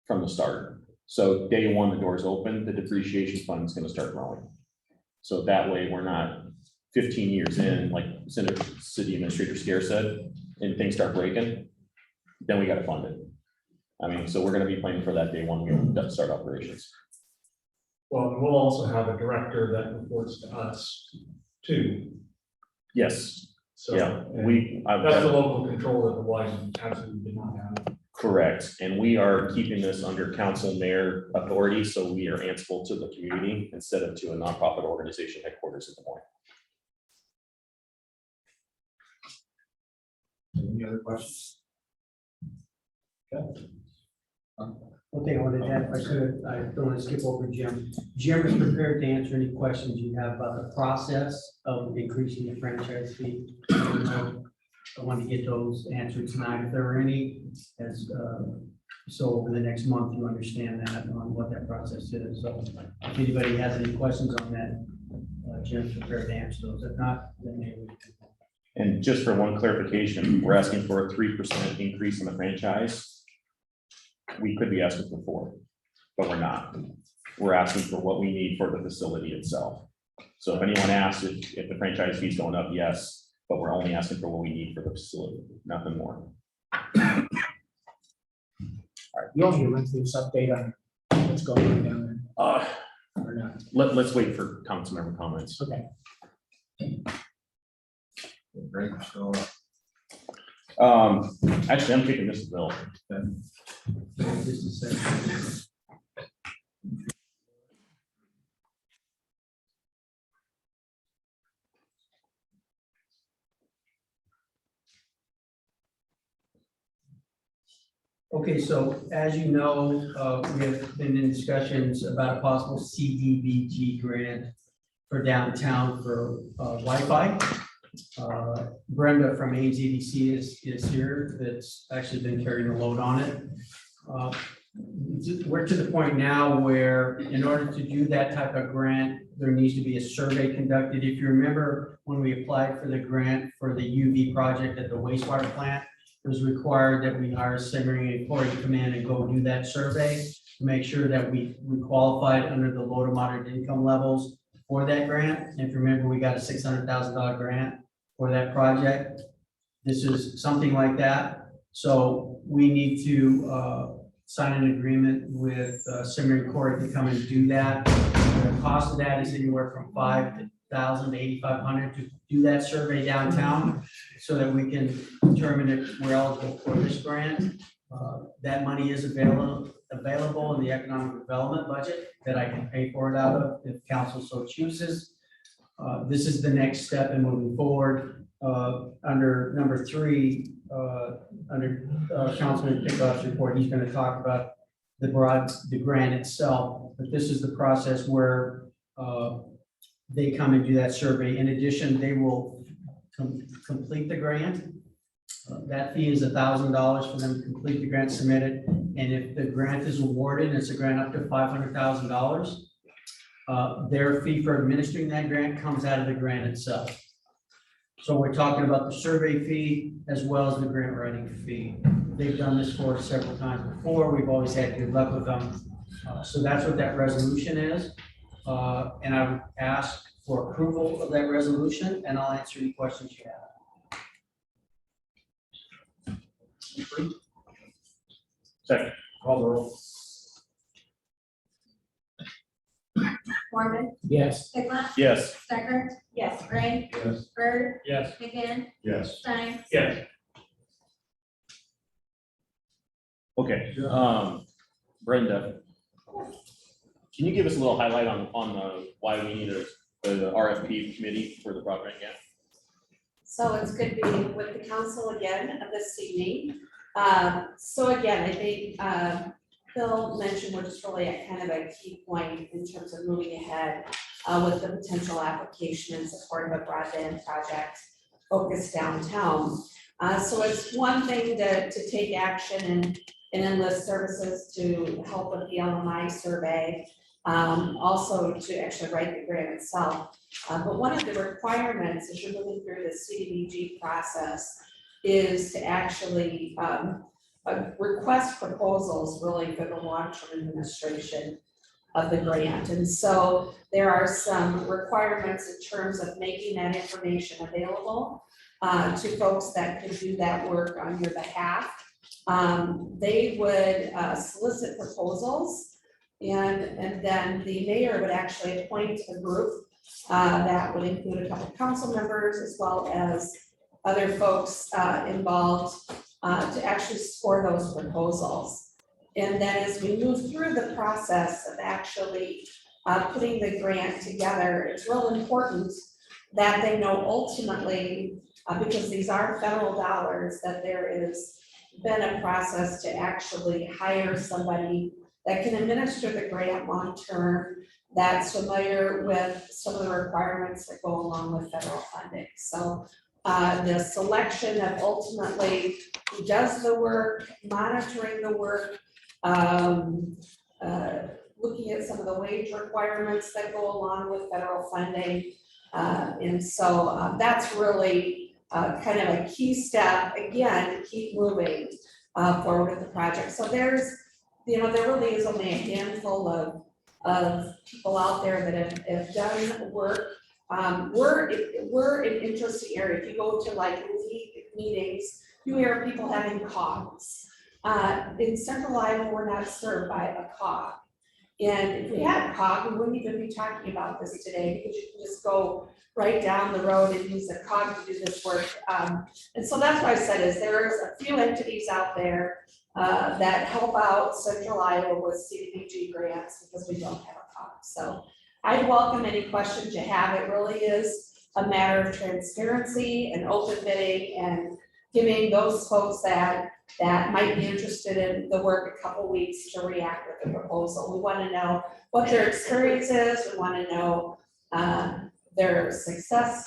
from the start. So day one, the doors open, the depreciation fund is gonna start growing. So that way, we're not 15 years in, like City Administrator Scare said, and things start breaking, then we gotta fund it. I mean, so we're gonna be planning for that day one, we start operations. Well, and we'll also have a director that reports to us too. Yes, So yeah, and that's the local control that the Washington absolutely did not have. correct. And we are keeping this under council mayor authority, so we are answerable to the community instead of to a nonprofit organization headquarters in Des Moines. Any other questions? Okay. One thing I wanted to add, if I could, I don't want to skip over Jim. Jim is prepared to answer any questions you have about the process of increasing the franchise fee. I want to get those answered tonight, if there are any, as, so over the next month, you understand that, on what that process is. So if anybody has any questions on that, Jim's prepared to answer those. If not, then maybe we can. And just for one clarification, we're asking for a 3% increase in the franchise. We could be asking for 4, but we're not. We're asking for what we need for the facility itself. So if anyone asks if the franchise fee is going up, yes, but we're only asking for what we need for the facility, nothing more. All right, you want me to run through this update on what's going on down there? Or not? Let's wait for council member comments. Okay. Actually, I'm taking this bill. Just a second. Okay, so as you know, we have been in discussions about a possible CDBG grant for downtown for Wi-Fi. Brenda from AZDC is here, that's actually been carrying the load on it. We're to the point now where in order to do that type of grant, there needs to be a survey conducted. If you remember, when we applied for the grant for the UV project at the wastewater plant, it was required that we hire a simmering employee to come in and go do that survey to make sure that we qualified under the low to moderate income levels for that grant. And if you remember, we got a $600,000 grant for that project. This is something like that. So we need to sign an agreement with Simmering Court to come and do that. The cost of that is anywhere from $5,000 to $8,500 to do that survey downtown so that we can determine if we're eligible for this grant. That money is available in the economic development budget that I can pay for it out of if council so chooses. This is the next step in moving forward. Under number 3, under Councilman Pickoff's report, he's going to talk about the grant itself, but this is the process where they come and do that survey. In addition, they will complete the grant. That fee is $1,000 for them to complete the grant, submit it, and if the grant is awarded, and it's a grant up to $500,000, their fee for administering that grant comes out of the grant itself. So we're talking about the survey fee as well as the grant writing fee. They've done this for us several times before. We've always had good luck with them. So that's what that resolution is. And I would ask for approval of that resolution, and I'll answer any questions you have. Second. Call the roll. Mormon, Yes. Pickla, Yes. Stecker, Yes. Ray, Yes. Bird, Yes. McGinn, Yes. Stein. Yes. Okay, Brenda, can you give us a little highlight on the why we need the RFP committee for the project again? So it's good to be with the council again this evening. So again, I think Phil mentioned, which is really a kind of a key point in terms of moving ahead with the potential application in support of a broadband project focused downtown. So it's one thing to take action and enlist services to help with the LMI survey, also to actually write the grant itself. But one of the requirements as you're moving through the CDBG process is to actually request proposals really for the long-term administration of the grant. And so there are some requirements in terms of making that information available to folks that can do that work on your behalf. They would solicit proposals, and then the mayor would actually appoint a group that would include a couple council members as well as other folks involved to actually score those proposals. And then as we move through the process of actually putting the grant together, it's real important that they know ultimately, because these are federal dollars, that there is been a process to actually hire somebody that can administer the grant long-term, that's familiar with some of the requirements that go along with federal funding. So the selection of ultimately who does the work, monitoring the work, looking at some of the wage requirements that go along with federal funding. And so that's really kind of a key step, again, to keep moving forward with the project. So there's, there really is only a handful of people out there that have done work. We're an interesting area. If you go to like meetings, you hear people having COGs. In Central Iowa, we're not served by a COG. And if we had a COG, we wouldn't even be talking about this today, because you can just go right down the road and use a COG to do this work. And so that's why I said is there's a few entities out there that help out Central Iowa with Cdbg grants, because we don't have a COG. So I'd welcome any questions you have. It really is a matter of transparency and open bidding and giving those folks that might be interested in the work a couple weeks to react with the proposal. We want to know what their experience is. We want to know their success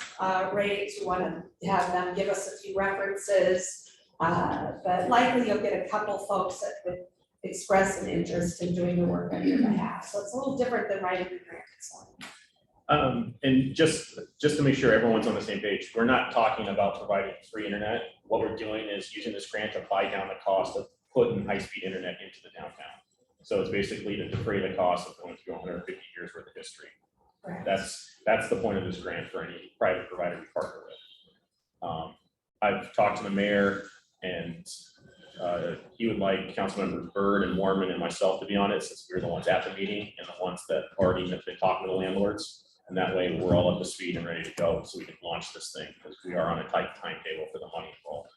rates. We want to have them give us a few references. But likely you'll get a couple folks that would express an interest in doing the work on your behalf. So it's a little different than writing the grant. So. And just to make sure everyone's on the same page, we're not talking about providing free internet. What we're doing is using this grant to buy down the cost of putting high-speed internet into the downtown. So it's basically to defray the cost of going through 150 years worth of history. Right. That's the point of this grant for any private provider we partner with. I've talked to the mayor, and he would like Councilmembers Byrd and Warman and myself to be on it, since we're the ones at the meeting and the ones that already have been talking to the landlords. And that way we're all up to speed and ready to go, so we can launch this thing, because we are on a tight timetable for the money involved.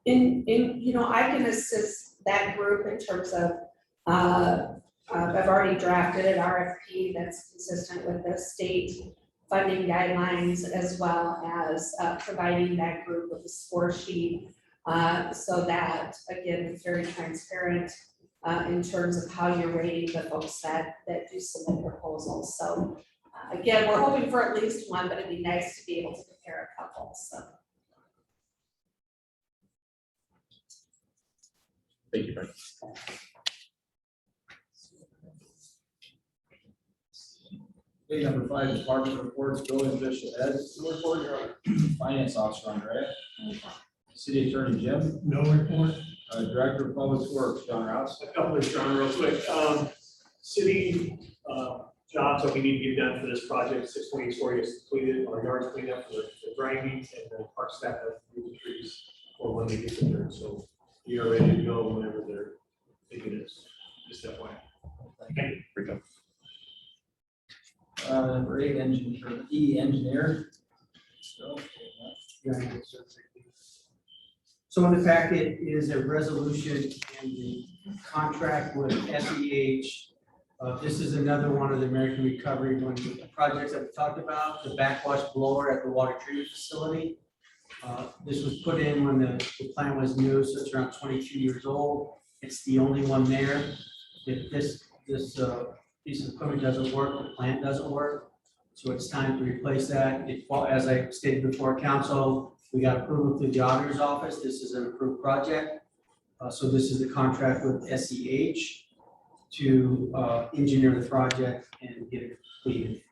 I can assist that group in terms of, I've already drafted an RFP that's consistent with the state funding guidelines, as well as providing that group with a score sheet, so that, again, it's very transparent in terms of how you're rating the folks that do submit proposals. So again, we're hoping for at least one, but it'd be nice to be able to compare a couple. So. Thank you, Frank. Okay, number 5, department reports, building official Ed, no report, your finance officer Andrea, city attorney Jim, No report. director of public works John Rouse. A couple of John, real quick. City jobs that we need to get done for this project, 620 story is completed, our yards cleaned up for the grinding, and the park staff have moved the trees for when they get to there. So we are ready to go whenever they're thinking it's just that way. Okay, here we go. Number 8, engineer. So in the packet is a resolution and the contract with SEH. This is another one of the American Recovery projects that we talked about, the backwash blower at the water treatment facility. This was put in when the plant was new, so it's around 22 years old. It's the only one there. If this piece of equipment doesn't work, the plant doesn't work. So it's time to replace that. As I stated before council, we got approval through the auditor's office. This is an approved project. So this is the contract with SEH to engineer the project and get it completed.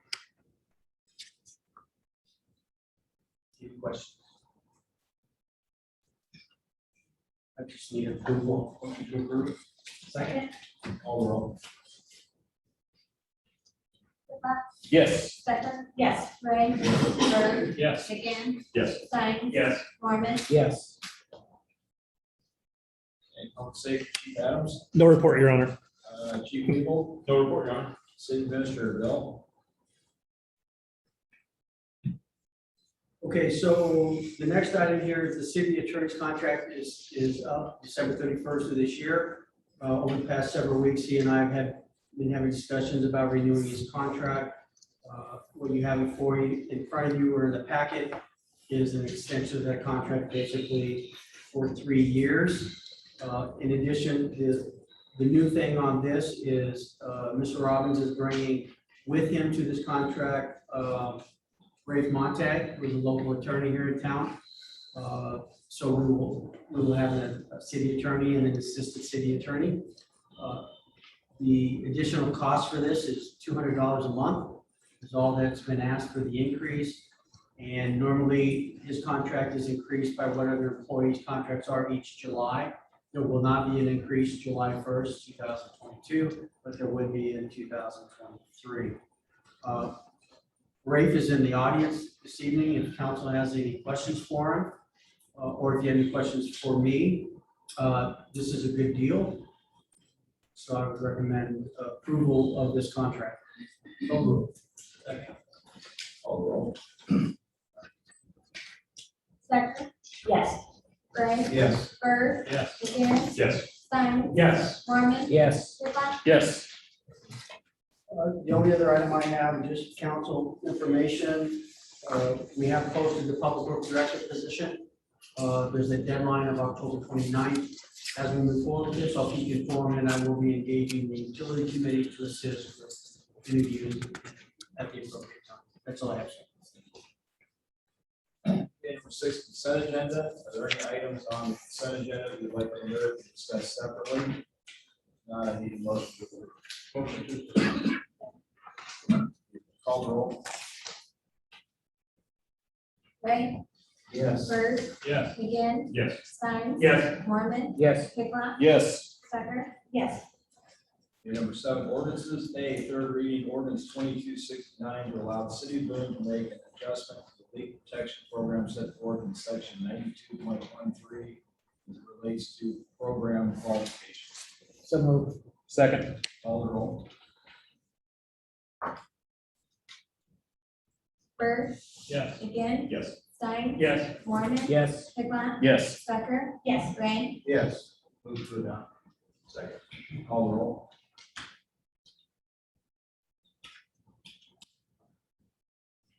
Any questions? I just need approval. Motion to approve. Second. Call the roll. Yes. Stecker? Yes. Ray? Bird? Yes. McGinn? Yes. Stein? Yes. Mormon? Yes. Okay, Public Safety, Chief Adams, No report, Your Honor. Chief Legal, No report, Your Honor. City Administrator Bill. Okay, so the next item here is the city attorney's contract is up December 31st of this year. Over the past several weeks, he and I have been having discussions about renewing his contract. What you have before you, in front of you or in the packet is an extension of that contract basically for 3 years. In addition, the new thing on this is Mr. Robbins is bringing with him to this contract Rafe Montag, who's a local attorney here in town. So we will have a city attorney and an assistant city attorney. The additional cost for this is $200 a month. Is all that's been asked for the increase. And normally his contract is increased by what other employees' contracts are each July. There will not be an increase July 1st, 2022, but there would be in 2023. Rafe is in the audience this evening. If council has any questions for him, or if you have any questions for me, this is a good deal. So I would recommend approval of this contract. So moved. Call the roll. Stecker? Yes. Ray? Yes. Bird? Yes. McGinn? Yes. Stein? Yes. Mormon? Yes. Whitlock? Yes. The only other item I have, just council information. We have posted the public works director position. There's a deadline of October 29th. As we move forward with this, I'll keep you informed, and I will be engaging the utility committee to assist with interviews at the appropriate time. That's all I have, sir. Okay, number 6, consent agenda. Are there any items on the consent agenda that you'd like to remove and discuss separately? Not, I need a motion to approve. Motion to approve. Call the roll. Ray? Yes. Bird? Yes. McGinn? Yes. Stein? Yes. Mormon? Yes. Whitlock? Yes. Stecker? Yes. Okay, number 7, ordinances. A, third reading ordinance 2269 to allow the city of Boone to make an adjustment to the leak protection program set forth in section 92.13 as it relates to program qualifications. So moved. Second. Call the roll. Bird? Yes. McGinn? Yes. Stein? Yes. Mormon? Yes. Whitlock? Yes. Stecker? Yes. Ray? Yes. Move to adopt. Second. Call the roll.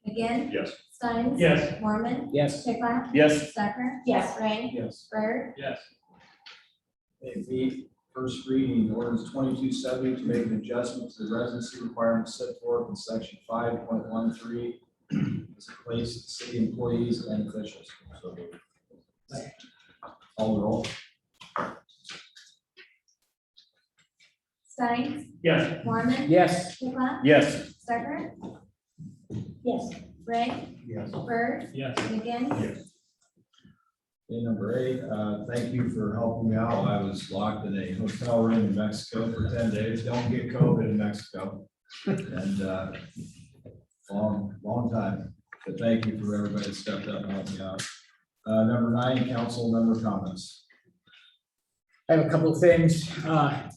McGinn? Yes. Stein? Yes. Mormon? Yes. Whitlock? Yes. Stecker? Yes. Ray? Yes. Bird? Yes. Okay, B, first reading ordinance 2270 to make an adjustment to the residency requirements set forth in section 5.13 as it relates to city employees and officials. So moved. Call the roll. Stein? Yes. Mormon? Yes. Whitlock? Yes. Stecker? Yes. Ray? Yes. Bird? Yes. McGinn? Yes. Okay, number 8, thank you for helping me out. I was locked in a hotel room in Mexico for 10 days. Don't get COVID in Mexico. And long time. But thank you for everybody that stepped up and helped me out. Number 9, council member comments. I have a couple of things. I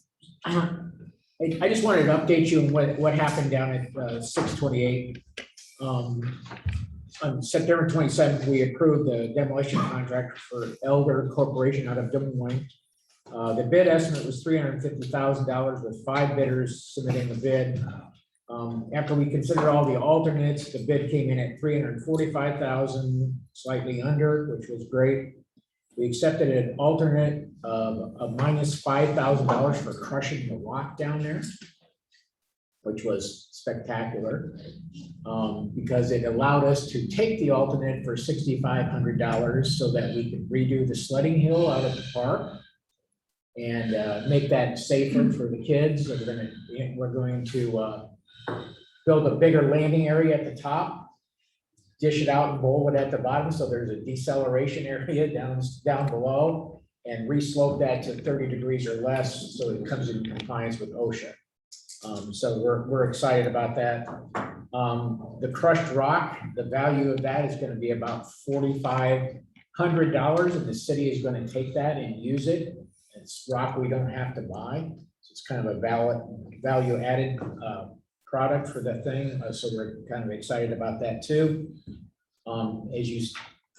just wanted to update you on what happened down at 628. On September 27th, we approved the demolition contract for Elder Corporation out of Des Moines. The bid estimate was $350,000 with 5 bidders submitting the bid. After we considered all the alternates, the bid came in at $345,000, slightly under, which was great. We accepted an alternate of minus $5,000 for crushing the rock down there, which was spectacular, because it allowed us to take the alternate for $6,500 so that we could redo the sledding hill out of the park and make that safer for the kids. We're going to build a bigger landing area at the top, dish it out and bowl it at the bottom, so there's a deceleration area down below. and re-slope that to 30 degrees or less, so it comes in compliance with OSHA. So we're excited about that. The crushed rock, the value of that is gonna be about $4,500, and the city is gonna take that and use it. It's rock we don't have to buy. So it's kind of a value added product for the thing, so we're kind of excited about that too. As you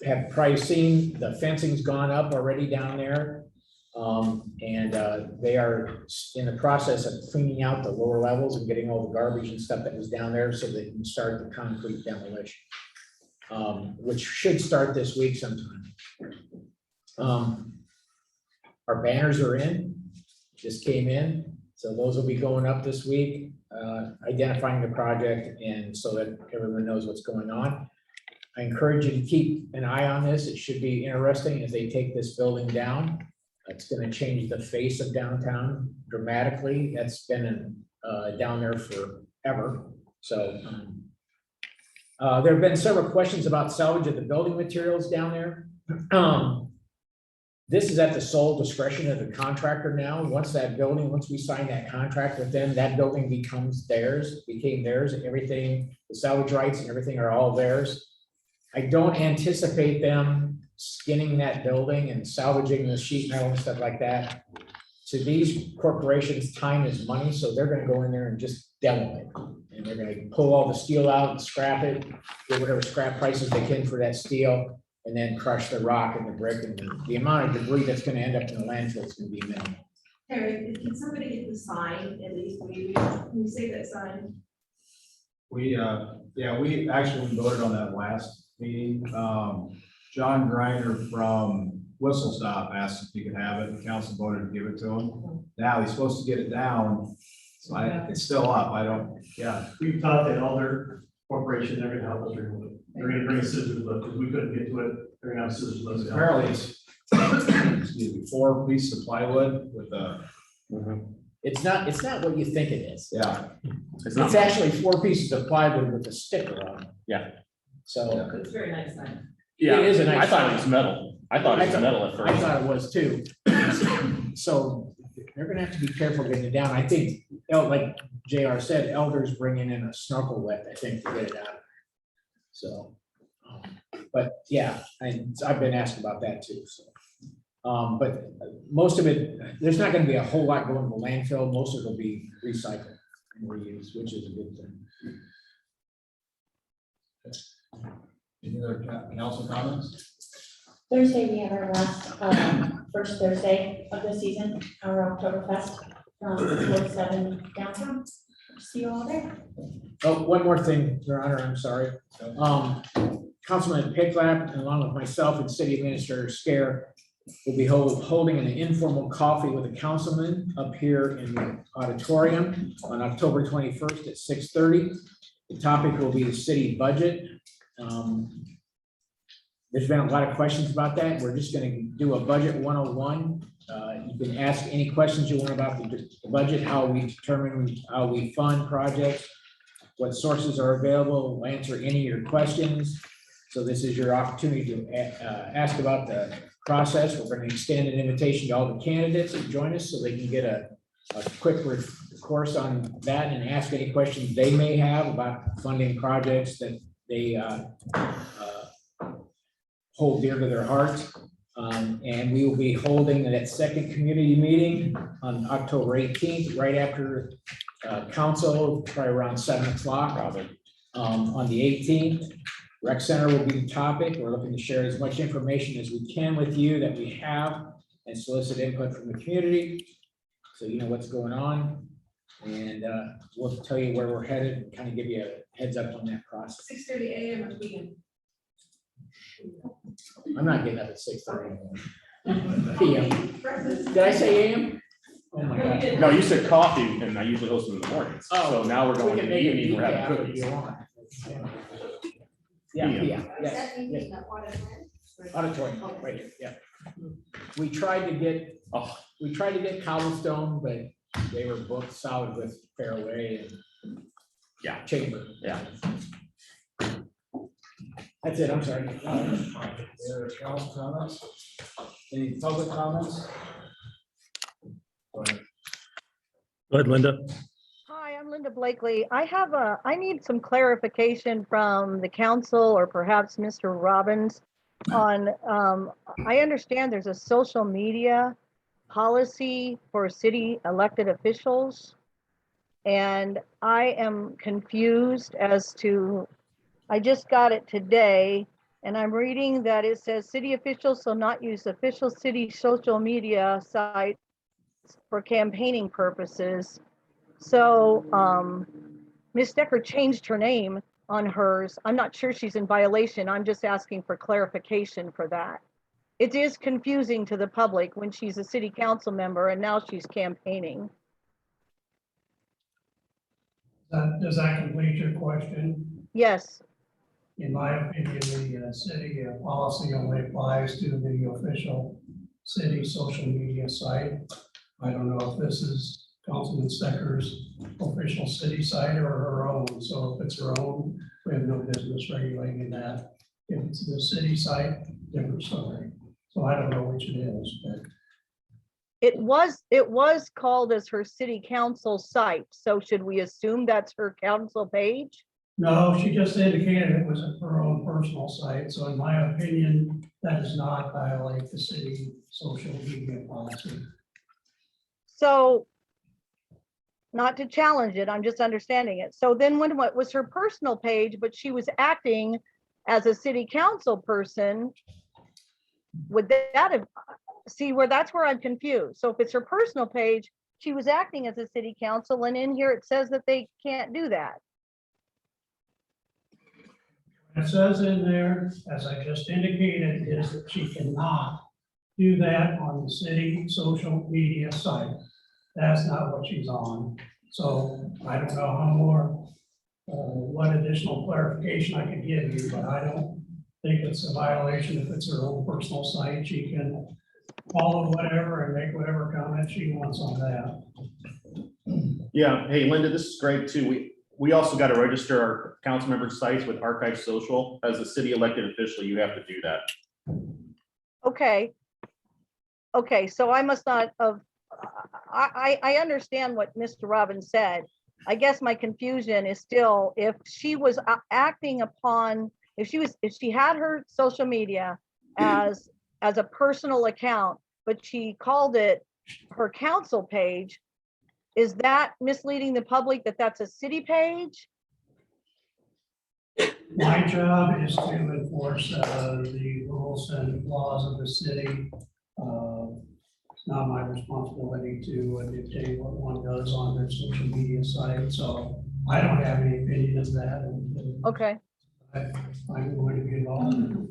have probably seen, the fencing's gone up already down there. And they are in the process of cleaning out the lower levels and getting all the garbage and stuff that was down there so they can start the concrete demolition, which should start this week sometime. Our banners are in, just came in, so those will be going up this week, identifying the project and so that everyone knows what's going on. I encourage you to keep an eye on this. It should be interesting as they take this building down. It's going to change the face of downtown dramatically. That's been down there forever. So there have been several questions about salvage of the building materials down there. This is at the sole discretion of the contractor now. Once we sign that contract with them, that building became theirs, and everything, the salvage rights and everything are all theirs. I don't anticipate them skinning that building and salvaging the sheet metal and stuff like that. To these corporations, time is money, so they're gonna go in there and just demo it. And they're gonna pull all the steel out and scrap it, get whatever scrap prices they can for that steel, and then crush the rock and the brick, and the amount of debris that's gonna end up in the landfill is gonna be minimal. Harry, can somebody get the sign at least, can you say that sign? We actually voted on that last meeting. John Griner from Whistle Stop asked if he could have it. The council voted to give it to him. Now he's supposed to get it down. So it's still up. We've talked to Elder Corporation, they're gonna help us remove it. They're gonna bring a scissors lift, because we couldn't get to it. They're gonna have scissors lifts. Apparently it's, excuse me, 4 pieces of plywood with a. It's not what you think it is. Yeah. It's actually 4 pieces of plywood with a sticker on it. Yeah. So. It's very nice sign. Yeah, It is a nice I thought sign. it was metal. I thought it was metal at I first. thought it was too. So they're gonna have to be careful getting it down. I think, like JR said, Elder's bringing in a snorkel lift, I think, to get it out. So, but yeah, I've been asked about that too, so. But most of it, there's not gonna be a whole lot going to landfill. Most of it will be recycled and reused, which is a good thing. Any other council comments? Thursday, we have our last, first Thursday of the season, our Oktoberfest from 4 to 7 downtown. See you all there. Oh, one more thing, Your Honor, I'm sorry. Councilman Picklap, along with myself and City Administrator Scare, will be holding an informal coffee with a councilman up here in the auditorium on October 21st at 6:30. The topic will be the city budget. There's been a lot of questions about that. We're just going to do a budget 101. You can ask any questions you want about the budget, how we determine how we fund projects, what sources are available. We'll answer any of your questions. So this is your opportunity to ask about the process. We're going to extend an invitation to all the candidates to join us so they can get a quick course on that and ask any questions they may have about funding projects that they hold dear to their hearts. And we will be holding that second community meeting on October 18th, right after council, probably around 7 o'clock. On the 18th, Rec Center will be the topic. We're looking to share as much information as we can with you that we have and solicit input from the community, so you know what's going on. And we'll tell you where we're headed and kind of give you a heads up on that process. 6:30 a.m. or weekend. I'm not getting up at 6:30 p.m. Did I say a.m.? Oh my God. No, you said coffee, and I usually host them in the mornings. Oh, So now we're going we to can the make it evening, we're having decaf if cookies. you want. Yeah, PM. yeah, yes, yes. Auditorium, right here, yeah. We tried to get Cobblestone, but they were booked solid with Fairway and Chamber. Yeah. That's it, I'm sorry. Council comments? Any public comments? Go ahead. Go ahead, Linda. Hi, I'm Linda Blakely. I need some clarification from the council or perhaps Mr. Robbins on, I understand there's a social media policy for city elected officials. And I am confused as to, I just got it today, and I'm reading that it says city officials shall not use official city social media sites for campaigning purposes. So Ms. Decker changed her name on hers. I'm not sure she's in violation. I'm just asking for clarification for that. It is confusing to the public when she's a city council member and now she's campaigning. Does that complete your question? Yes. In my opinion, the city policy only applies to the official city social media site. I don't know if this is Councilman Stecker's official city site or her own. So if it's her own, we have no business regulating that. If it's the city site, different story. So I don't know which it is, but It was called as her city council site. So should we assume that's her council page? no, she just indicated it was her own personal site. So in my opinion, that does not violate the city social media policy. So not to challenge it, I'm just understanding it. So then when what was her personal page, but she was acting as a city council person, would that have, see where that's where I'm confused. So if it's her personal page, she was acting as a city council, and in here it says that they can't do that. It says in there, as I just indicated, is that she cannot do that on the city social media site. That's not what she's on. So I don't know how more, what additional clarification I could give you, but I don't think it's a violation. If it's her own personal site, she can follow whatever and make whatever comment she wants on that. Yeah, hey, Linda, this is great too. We also got to register our council member sites with Archive Social. As a city elected official, you have to do that. Okay. Okay, so I must not have, I understand what Mr. Robbins said. I guess my confusion is still if she was acting upon, if she had her social media as a personal account, but she called it her council page, is that misleading the public that that's a city page? My job is to enforce the rules and laws of the city. It's not my responsibility to dictate what one does on their social media site, so I don't have any opinion of that. Okay. I'm going to be involved.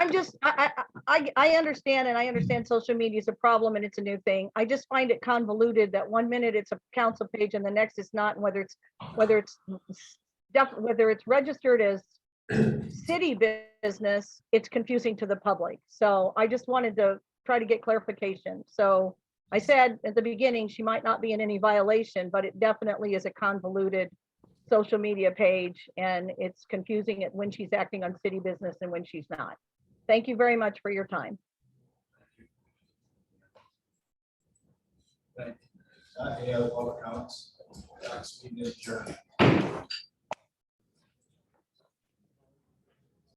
I'm just, I understand, and I understand social media is a problem and it's a new thing. I just find it convoluted that 1 minute it's a council page and the next it's not, and whether it's registered as city business, it's confusing to the public. So I just wanted to try to get clarification. So I said at the beginning, she might not be in any violation, but it definitely is a convoluted social media page, and it's confusing it when she's acting on city business and when she's not. Thank you very much for your time. Thank you. Any other public comments? Meeting is adjourned.